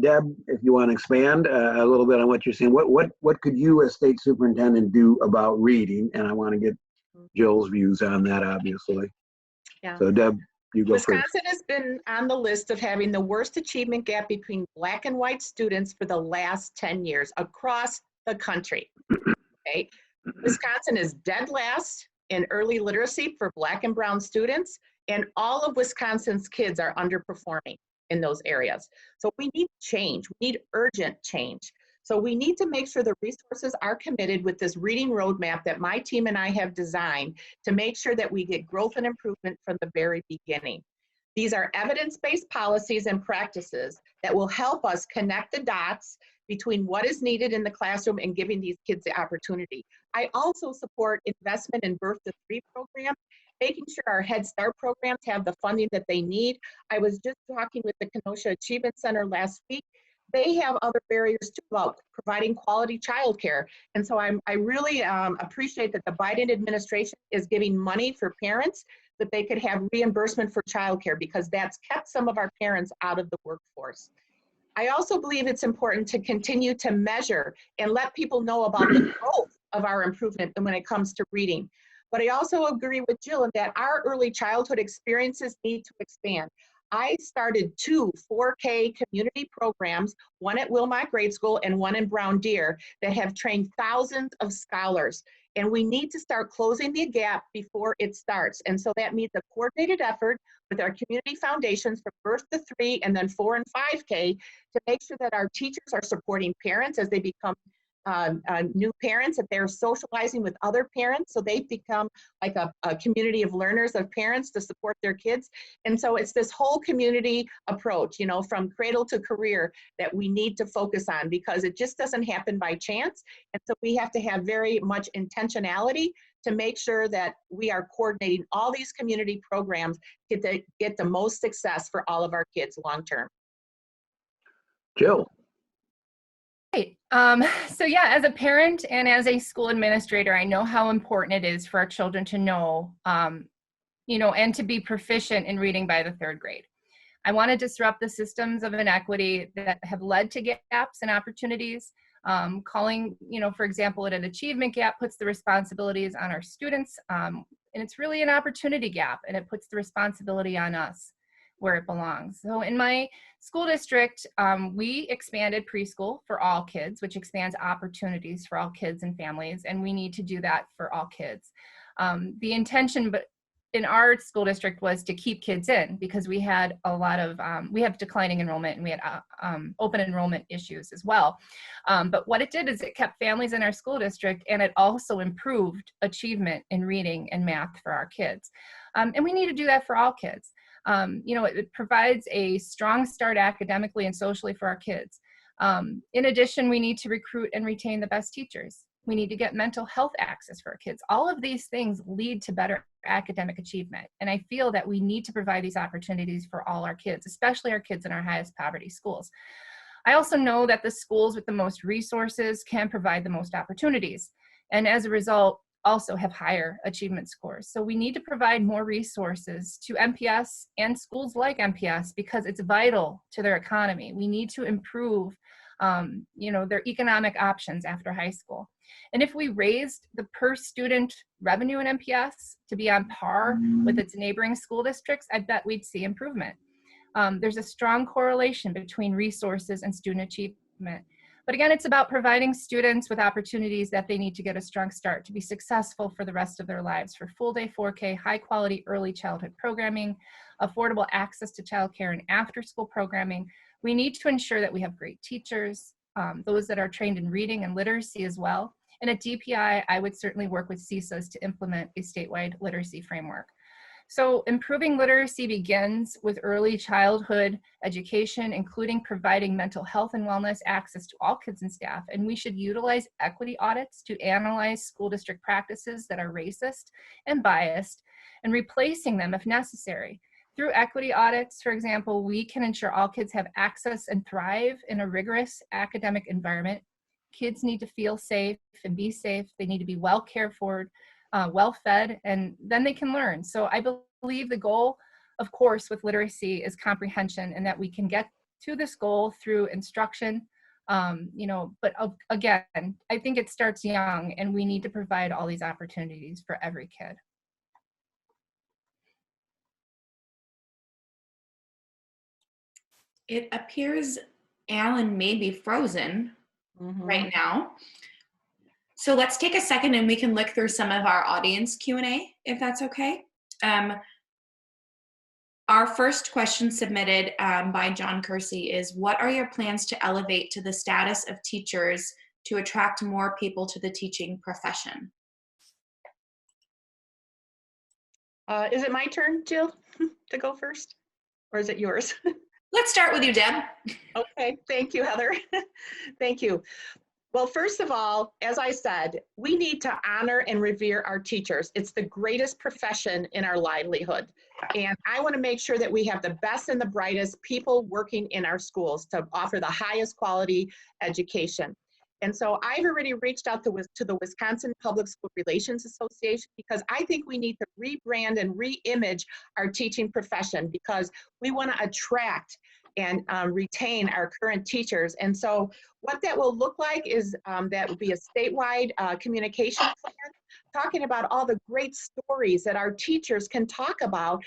Deb, if you want to expand a little bit on what you're saying, what could you as state superintendent do about reading? And I want to get Jill's views on that, obviously. Yeah. So Deb, you go first. Wisconsin has been on the list of having the worst achievement gap between Black and white students for the last 10 years across the country. Okay. Wisconsin is dead last in early literacy for Black and brown students, and all of Wisconsin's kids are underperforming in those areas. So we need change. We need urgent change. So we need to make sure the resources are committed with this reading roadmap that my team and I have designed to make sure that we get growth and improvement from the very beginning. These are evidence-based policies and practices that will help us connect the dots between what is needed in the classroom and giving these kids the opportunity. I also support investment in birth to 3 programs, making sure our Head Start programs have the funding that they need. I was just talking with the Kenosha Achievement Center last week. They have other barriers too about providing quality childcare. And so I really appreciate that the Biden administration is giving money for parents that they could have reimbursement for childcare, because that's kept some of our parents out of the workforce. I also believe it's important to continue to measure and let people know about the growth of our improvement when it comes to reading. But I also agree with Jill in that our early childhood experiences need to expand. I started 2 4K community programs, one at Wilmot Grade School and one in Brown Deer, that have trained thousands of scholars. And we need to start closing the gap before it starts. And so that means a coordinated effort with our community foundations from birth to 3 and then 4 and 5K to make sure that our teachers are supporting parents as they become new parents, that they're socializing with other parents, so they become like a community of learners, of parents to support their kids. And so it's this whole community approach, you know, from cradle to career, that we need to focus on, because it just doesn't happen by chance. And so we have to have very much intentionality to make sure that we are coordinating all these community programs to get the most success for all of our kids long term. Jill. Right. So yeah, as a parent and as a school administrator, I know how important it is for our children to know, you know, and to be proficient in reading by the 3rd grade. I want to disrupt the systems of inequity that have led to gaps and opportunities. Calling, you know, for example, it an achievement gap puts the responsibilities on our students, and it's really an opportunity gap, and it puts the responsibility on us where it belongs. So in my school district, we expanded preschool for all kids, which expands opportunities for all kids and families, and we need to do that for all kids. The intention in our school district was to keep kids in, because we had a lot of, we have declining enrollment, and we had open enrollment issues as well. But what it did is it kept families in our school district, and it also improved achievement in reading and math for our kids. And we need to do that for all kids. It provides a strong start academically and socially for our kids. In addition, we need to recruit and retain the best teachers. We need to get mental health access for our kids. All of these things lead to better academic achievement. And I feel that we need to provide these opportunities for all our kids, especially our kids in our highest poverty schools. I also know that the schools with the most resources can provide the most opportunities, and as a result, also have higher achievement scores. So we need to provide more resources to MPS and schools like MPS because it's vital to their economy. We need to improve their economic options after high school. And if we raised the per student revenue in MPS to be on par with its neighboring school districts, I bet we'd see improvement. There's a strong correlation between resources and student achievement. But again, it's about providing students with opportunities that they need to get a strong start to be successful for the rest of their lives, for full day 4K, high quality early childhood programming, affordable access to childcare and after school programming. We need to ensure that we have great teachers, those that are trained in reading and literacy as well. And at DPI, I would certainly work with CISAs to implement a statewide literacy framework. So improving literacy begins with early childhood education, including providing mental health and wellness access to all kids and staff. And we should utilize equity audits to analyze school district practices that are racist and biased and replacing them if necessary. Through equity audits, for example, we can ensure all kids have access and thrive in a rigorous academic environment. Kids need to feel safe and be safe. They need to be well cared for, well fed, and then they can learn. So I believe the goal, of course, with literacy is comprehension, and that we can get to this goal through instruction. But again, I think it starts young, and we need to provide all these opportunities for every kid. It appears Alan may be frozen right now. So let's take a second and we can look through some of our audience Q&A, if that's okay. Our first question submitted by John Kersey is, what are your plans to elevate to the status of teachers to attract more people to the teaching profession? Is it my turn, Jill, to go first? Or is it yours? Let's start with you, Deb. Okay, thank you, Heather. Thank you. Well, first of all, as I said, we need to honor and revere our teachers. It's the greatest profession in our livelihood. And I want to make sure that we have the best and the brightest people working in our schools to offer the highest quality education. And so I've already reached out to the Wisconsin Public School Relations Association because I think we need to rebrand and re-image our teaching profession because we want to attract and retain our current teachers. And so what that will look like is that would be a statewide communication plan talking about all the great stories that our teachers can talk about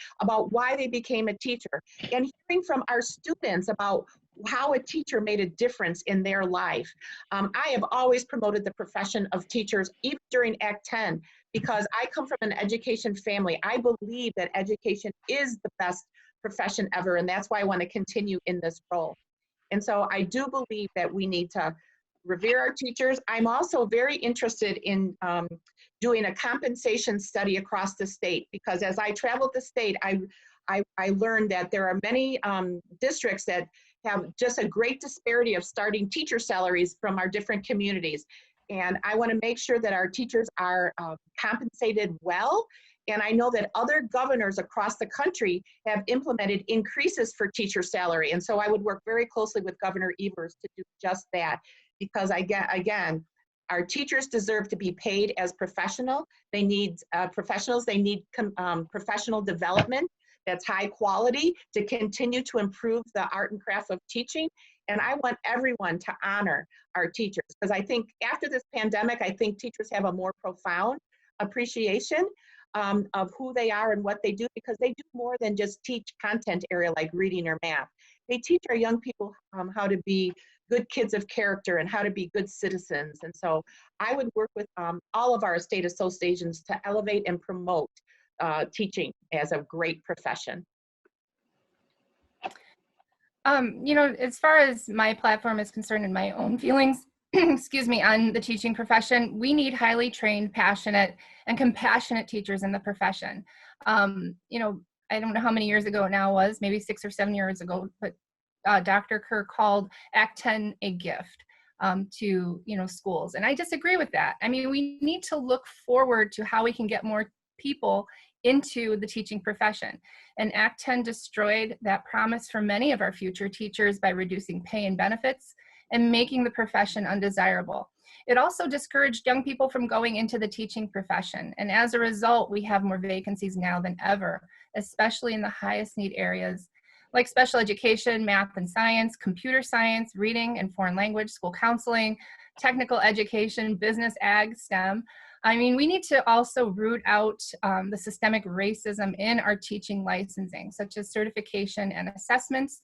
why they became a teacher, and hearing from our students about how a teacher made a difference in their life. I have always promoted the profession of teachers, even during Act 10, because I come from an education family. I believe that education is the best profession ever, and that's why I want to continue in this role. And so I do believe that we need to revere our teachers. I'm also very interested in doing a compensation study across the state, because as I traveled the state, I learned that there are many districts that have just a great disparity of starting teacher salaries from our different communities. And I want to make sure that our teachers are compensated well. And I know that other governors across the country have implemented increases for teacher salary. And so I would work very closely with Governor Evers to do just that, because again, our teachers deserve to be paid as professional. They need professionals. They need professional development that's high quality to continue to improve the art and craft of teaching. And I want everyone to honor our teachers, because I think after this pandemic, I think teachers have a more profound appreciation of who they are and what they do, because they do more than just teach content area like reading or math. They teach our young people how to be good kids of character and how to be good citizens. And so I would work with all of our state associations to elevate and promote teaching as a great profession. As far as my platform is concerned and my own feelings, excuse me, on the teaching profession, we need highly trained, passionate, and compassionate teachers in the profession. I don't know how many years ago it now was, maybe 6 or 7 years ago, but Dr. Kerr called Act 10 a gift to schools. And I disagree with that. I mean, we need to look forward to how we can get more people into the teaching profession. And Act 10 destroyed that promise for many of our future teachers by reducing pay and benefits and making the profession undesirable. It also discouraged young people from going into the teaching profession. And as a result, we have more vacancies now than ever, especially in the highest need areas like special education, math and science, computer science, reading and foreign language, school counseling, technical education, business, ag, STEM. I mean, we need to also root out the systemic racism in our teaching licensing, such as certification and assessments.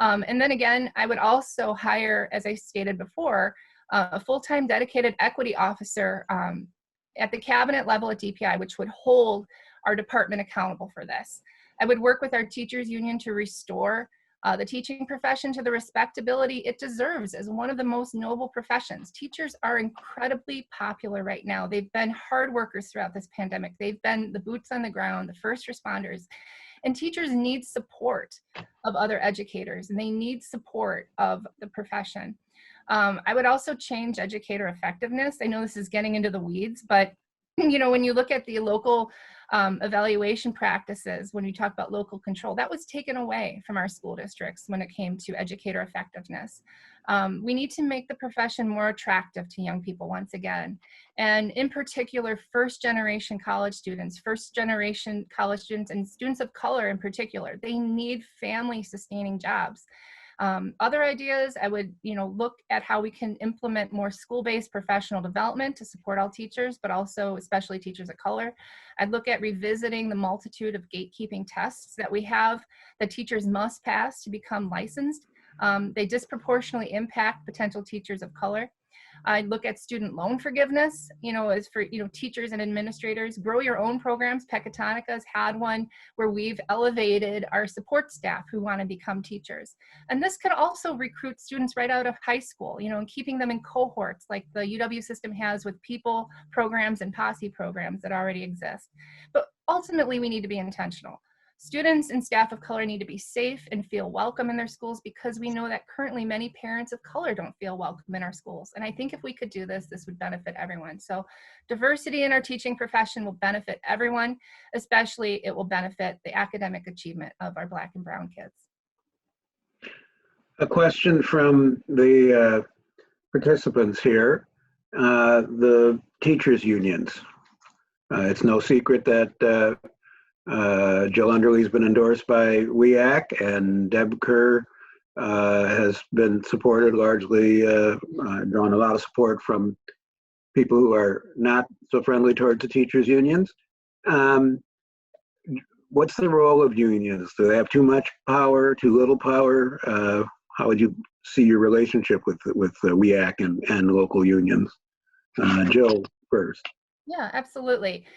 And then again, I would also hire, as I stated before, a full-time dedicated equity officer at the cabinet level at DPI, which would hold our department accountable for this. I would work with our teachers union to restore the teaching profession to the respectability it deserves as one of the most noble professions. Teachers are incredibly popular right now. They've been hard workers throughout this pandemic. They've been the boots on the ground, the first responders. And teachers need support of other educators, and they need support of the profession. I would also change educator effectiveness. I know this is getting into the weeds, but when you look at the local evaluation practices, when we talk about local control, that was taken away from our school districts when it came to educator effectiveness. We need to make the profession more attractive to young people once again. And in particular, first-generation college students, and students of color in particular, they need family-sustaining jobs. Other ideas, I would look at how we can implement more school-based professional development to support all teachers, but also especially teachers of color. I'd look at revisiting the multitude of gatekeeping tests that we have that teachers must pass to become licensed. They disproportionately impact potential teachers of color. I'd look at student loan forgiveness, as for, teachers and administrators. Grow your own programs. Pecatonica has had one where we've elevated our support staff who want to become teachers. And this could also recruit students right out of high school, and keeping them in cohorts like the UW system has with people programs and posse programs that already exist. But ultimately, we need to be intentional. Students and staff of color need to be safe and feel welcome in their schools, because we know that currently many parents of color don't feel welcome in our schools. And I think if we could do this, this would benefit everyone. So diversity in our teaching profession will benefit everyone, especially it will benefit the academic achievement of our Black and brown kids. A question from the participants here. The teachers unions. It's no secret that Jill Underley's been endorsed by WEAC, and Deb Kerr has been supported largely, drawn a lot of support from people who are not so friendly towards the teachers unions. What's the role of unions? Do they have too much power, too little power? How would you see your relationship with WEAC and local unions? Jill first. Yeah, absolutely.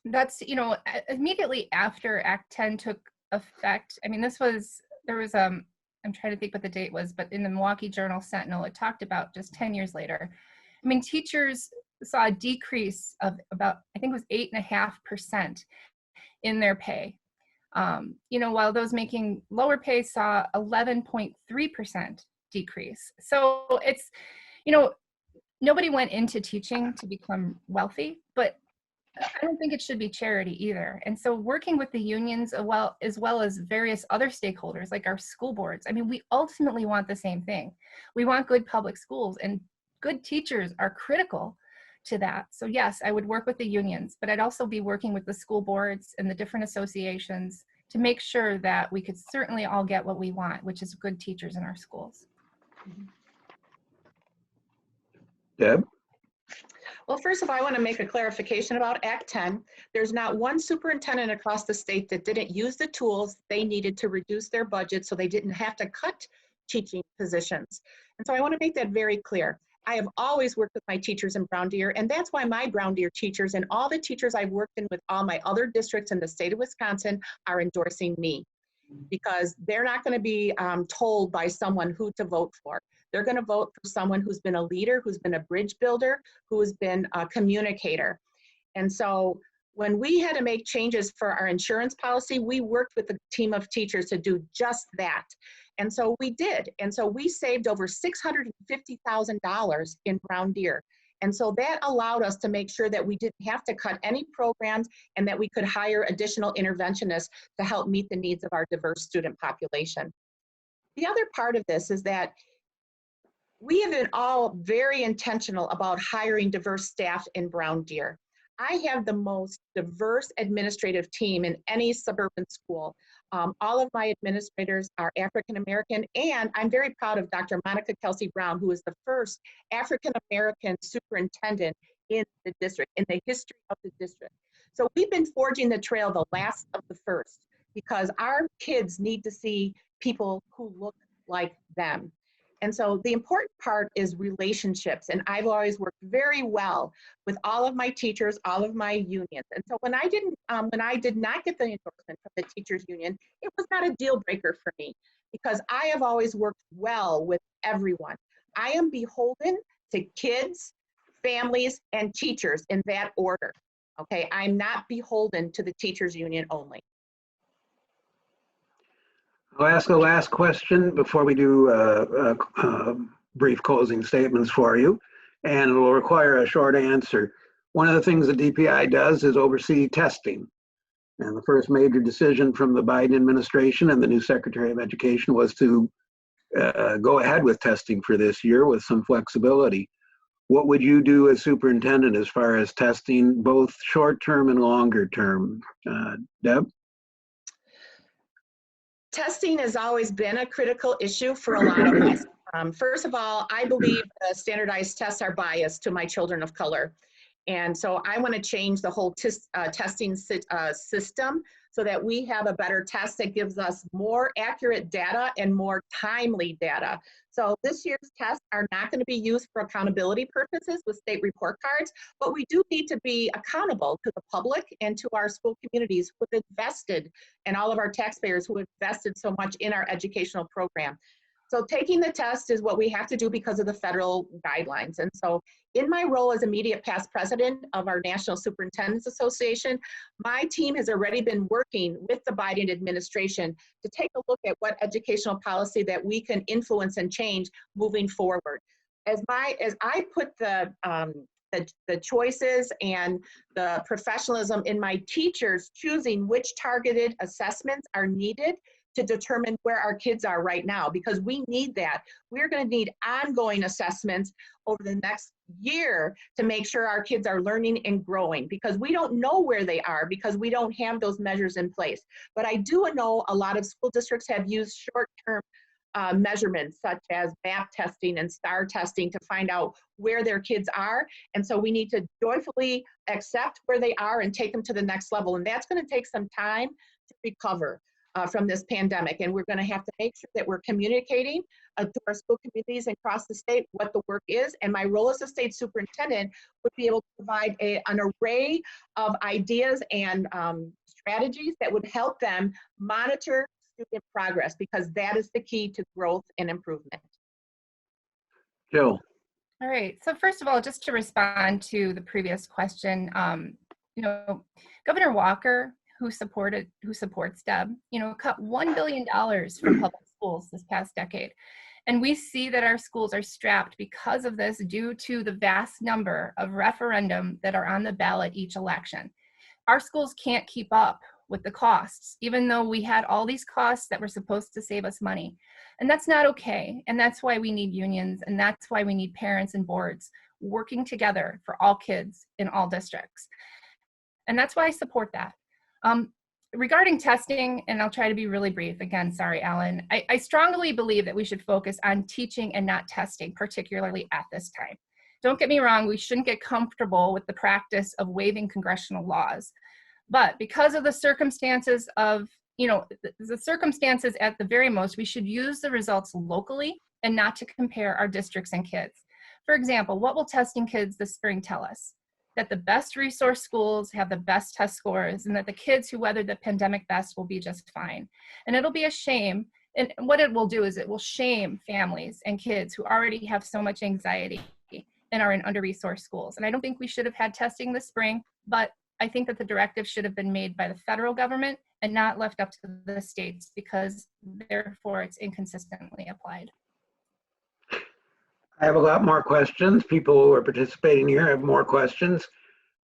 That's, immediately after Act 10 took effect. I mean, I'm trying to think what the date was, but in the Milwaukee Journal Sentinel, it talked about just 10 years later. I mean, teachers saw a decrease of about, I think it was 8.5% in their pay. While those making lower pay saw 11.3% decrease. So it's, nobody went into teaching to become wealthy, but I don't think it should be charity either. And so working with the unions as well as various other stakeholders like our school boards, I mean, we ultimately want the same thing. We want good public schools, and good teachers are critical to that. So yes, I would work with the unions, but I'd also be working with the school boards and the different associations to make sure that we could certainly all get what we want, which is good teachers in our schools. Deb? Well, first of all, I want to make a clarification about Act 10. There's not one superintendent across the state that didn't use the tools they needed to reduce their budget so they didn't have to cut teaching positions. And so I want to make that very clear. I have always worked with my teachers in Brown Deer, and that's why my Brown Deer teachers and all the teachers I've worked in with all my other districts in the state of Wisconsin are endorsing me, because they're not going to be told by someone who to vote for. They're going to vote for someone who's been a leader, who's been a bridge builder, who's been a communicator. And so When we had to make changes for our insurance policy, we worked with a team of teachers to do just that. And so we did. And so we saved over $650,000 in Brown Deer. And so that allowed us to make sure that we didn't have to cut any programs and that we could hire additional interventionists to help meet the needs of our diverse student population. The other part of this is that we have been all very intentional about hiring diverse staff in Brown Deer. I have the most diverse administrative team in any suburban school. All of my administrators are African American, and I'm very proud of Dr. Monica Kelsey Brown, who is the first African American superintendent in the district, in the history of the district. So we've been forging the trail, the last of the first, because our kids need to see people who look like them. And so the important part is relationships. And I've always worked very well with all of my teachers, all of my unions. And so when I did not get the endorsement from the teachers union, it was not a deal breaker for me because I have always worked well with everyone. I am beholden to kids, families, and teachers in that order. Okay, I'm not beholden to the teachers union only. I'll ask the last question before we do brief closing statements for you, and it will require a short answer. One of the things the DPI does is oversee testing. And the first major decision from the Biden administration and the new Secretary of Education was to go ahead with testing for this year with some flexibility. What would you do as superintendent as far as testing, both short-term and longer term? Deb? Testing has always been a critical issue for a lot of us. First of all, I believe the standardized tests are biased to my children of color. And so I want to change the whole testing system so that we have a better test that gives us more accurate data and more timely data. So this year's tests are not going to be used for accountability purposes with state report cards, but we do need to be accountable to the public and to our school communities who have invested, and all of our taxpayers who have invested so much in our educational program. So taking the test is what we have to do because of the federal guidelines. And so in my role as immediate past president of our National Superintendents Association, my team has already been working with the Biden administration to take a look at what educational policy that we can influence and change moving forward. As I put the choices and the professionalism in my teachers choosing which targeted assessments are needed to determine where our kids are right now, because we need that. We're going to need ongoing assessments over the next year to make sure our kids are learning and growing, because we don't know where they are because we don't have those measures in place. But I do know a lot of school districts have used short-term measurements such as MAP testing and STAR testing to find out where their kids are. And so we need to joyfully accept where they are and take them to the next level. And that's going to take some time to recover from this pandemic. And we're going to have to make sure that we're communicating to our school communities across the state what the work is. And my role as a state superintendent would be able to provide an array of ideas and strategies that would help them monitor student progress, because that is the key to growth and improvement. Jill. All right. So first of all, just to respond to the previous question, Governor Walker, who supports Deb, cut $1 billion from public schools this past decade. And we see that our schools are strapped because of this due to the vast number of referendum that are on the ballot each election. Our schools can't keep up with the costs, even though we had all these costs that were supposed to save us money. And that's not okay. And that's why we need unions, and that's why we need parents and boards working together for all kids in all districts. And that's why I support that. Regarding testing, and I'll try to be really brief, again, sorry, Alan, I strongly believe that we should focus on teaching and not testing, particularly at this time. Don't get me wrong, we shouldn't get comfortable with the practice of waiving congressional laws. But because of the circumstances of, the circumstances at the very most, we should use the results locally and not to compare our districts and kids. For example, what will testing kids this spring tell us? That the best resource schools have the best test scores, and that the kids who weathered the pandemic best will be just fine. And it'll be a shame. And what it will do is it will shame families and kids who already have so much anxiety and are in under-resourced schools. And I don't think we should have had testing this spring, but I think that the directive should have been made by the federal government and not left up to the states, because therefore it's inconsistently applied. I have a lot more questions. People who are participating here have more questions,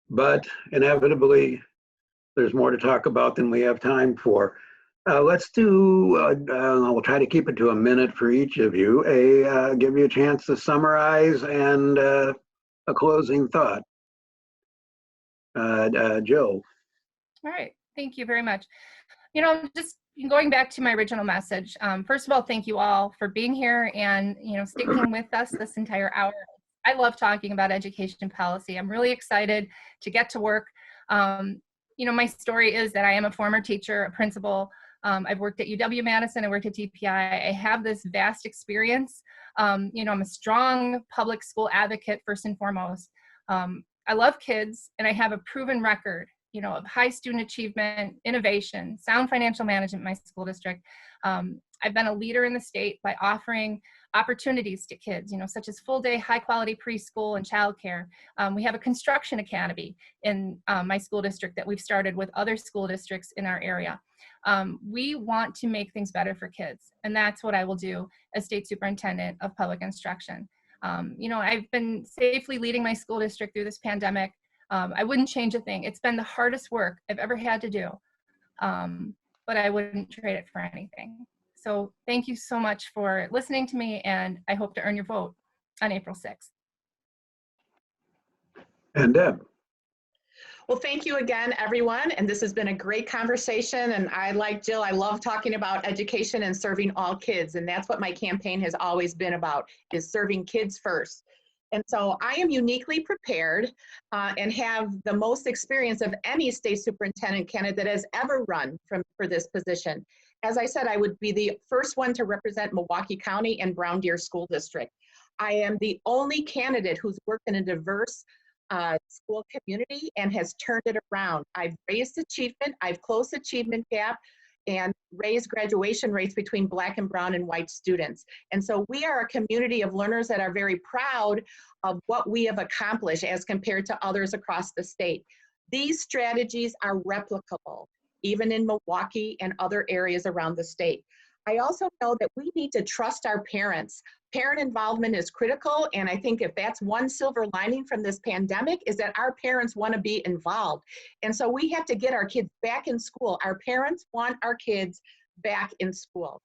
but inevitably there's more to talk about than we have time for. Let's do, I'll try to keep it to a minute for each of you, give you a chance to summarize and a closing thought. Jill. All right, thank you very much. You know, just going back to my original message, first of all, thank you all for being here and, you know, sticking with us this entire hour. I love talking about education policy. I'm really excited to get to work. You know, my story is that I am a former teacher, a principal. I've worked at UW-Madison, I worked at DPI. I have this vast experience. You know, I'm a strong public school advocate first and foremost. I love kids, and I have a proven record, you know, of high student achievement, innovation, sound financial management in my school district. I've been a leader in the state by offering opportunities to kids, you know, such as full day, high quality preschool and childcare. We have a construction academy in my school district that we've started with other school districts in our area. We want to make things better for kids, and that's what I will do as State Superintendent of Public Instruction. You know, I've been safely leading my school district through this pandemic. I wouldn't change a thing. It's been the hardest work I've ever had to do, but I wouldn't trade it for anything. So thank you so much for listening to me, and I hope to earn your vote on April 6th. And Deb. Well, thank you again, everyone. And this has been a great conversation. And I, like Jill, I love talking about education and serving all kids. And that's what my campaign has always been about, is serving kids first. And so I am uniquely prepared and have the most experience of any state superintendent candidate that has ever run for this position. As I said, I would be the first one to represent Milwaukee County and Brown Deer School District. I am the only candidate who's worked in a diverse school community and has turned it around. I've raised achievement, I've closed achievement gap, and raised graduation rates between Black and brown and white students. And so we are a community of learners that are very proud of what we have accomplished as compared to others across the state. These strategies are replicable, even in Milwaukee and other areas around the state. I also know that we need to trust our parents. Parent involvement is critical, and I think if that's one silver lining from this pandemic, is that our parents want to be involved. And so we have to get our kids back in school. Our parents want our kids back in school.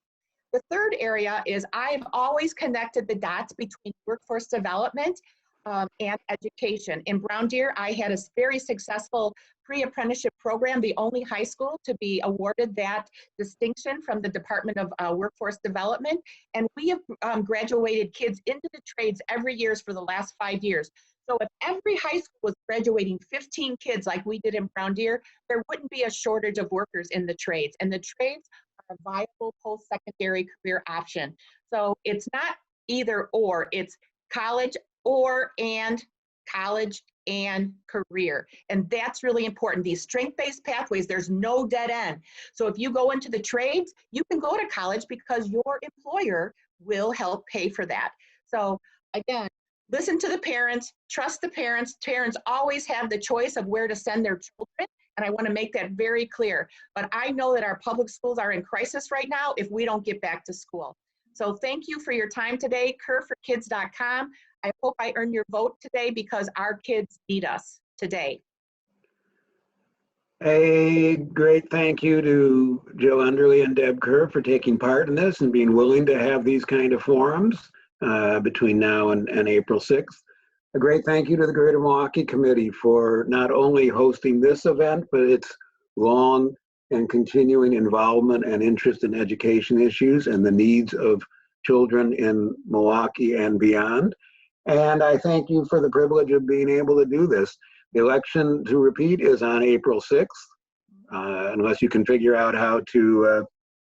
The third area is I've always connected the dots between workforce development and education. In Brown Deer, I had a very successful pre-apprenticeship program, the only high school to be awarded that distinction from the Department of Workforce Development. And we have graduated kids into the trades every year for the last 5 years. So if every high school was graduating 15 kids like we did in Brown Deer, there wouldn't be a shortage of workers in the trades. And the trades are a viable post-secondary career option. So it's not either or, it's college and college and career. And that's really important. These strength-based pathways, there's no dead end. So if you go into the trades, you can go to college because your employer will help pay for that. So again, listen to the parents, trust the parents. Parents always have the choice of where to send their children. And I want to make that very clear. But I know that our public schools are in crisis right now if we don't get back to school. So thank you for your time today. KerrForKids.com. I hope I earn your vote today because our kids need us today. A great thank you to Jill Underley and Deb Kerr for taking part in this and being willing to have these kind of forums between now and April 6th. A great thank you to the Greater Milwaukee Committee for not only hosting this event, but its long and continuing involvement and interest in education issues and the needs of children in Milwaukee and beyond. And I thank you for the privilege of being able to do this. The election, to repeat, is on April 6th, unless you can figure out how to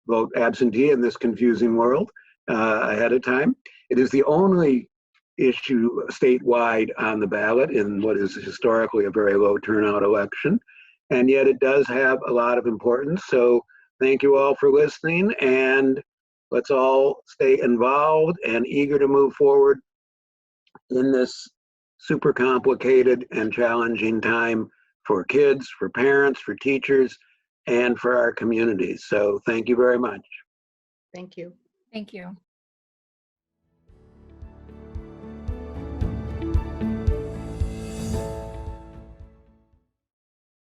vote absentee in this confusing world ahead of time. It is the only issue statewide on the ballot in what is historically a very low turnout election. And yet it does have a lot of importance. So thank you all for listening, and let's all stay involved and eager to move forward in this super complicated and challenging time for kids, for parents, for teachers, and for our communities. So thank you very much. Thank you. Thank you.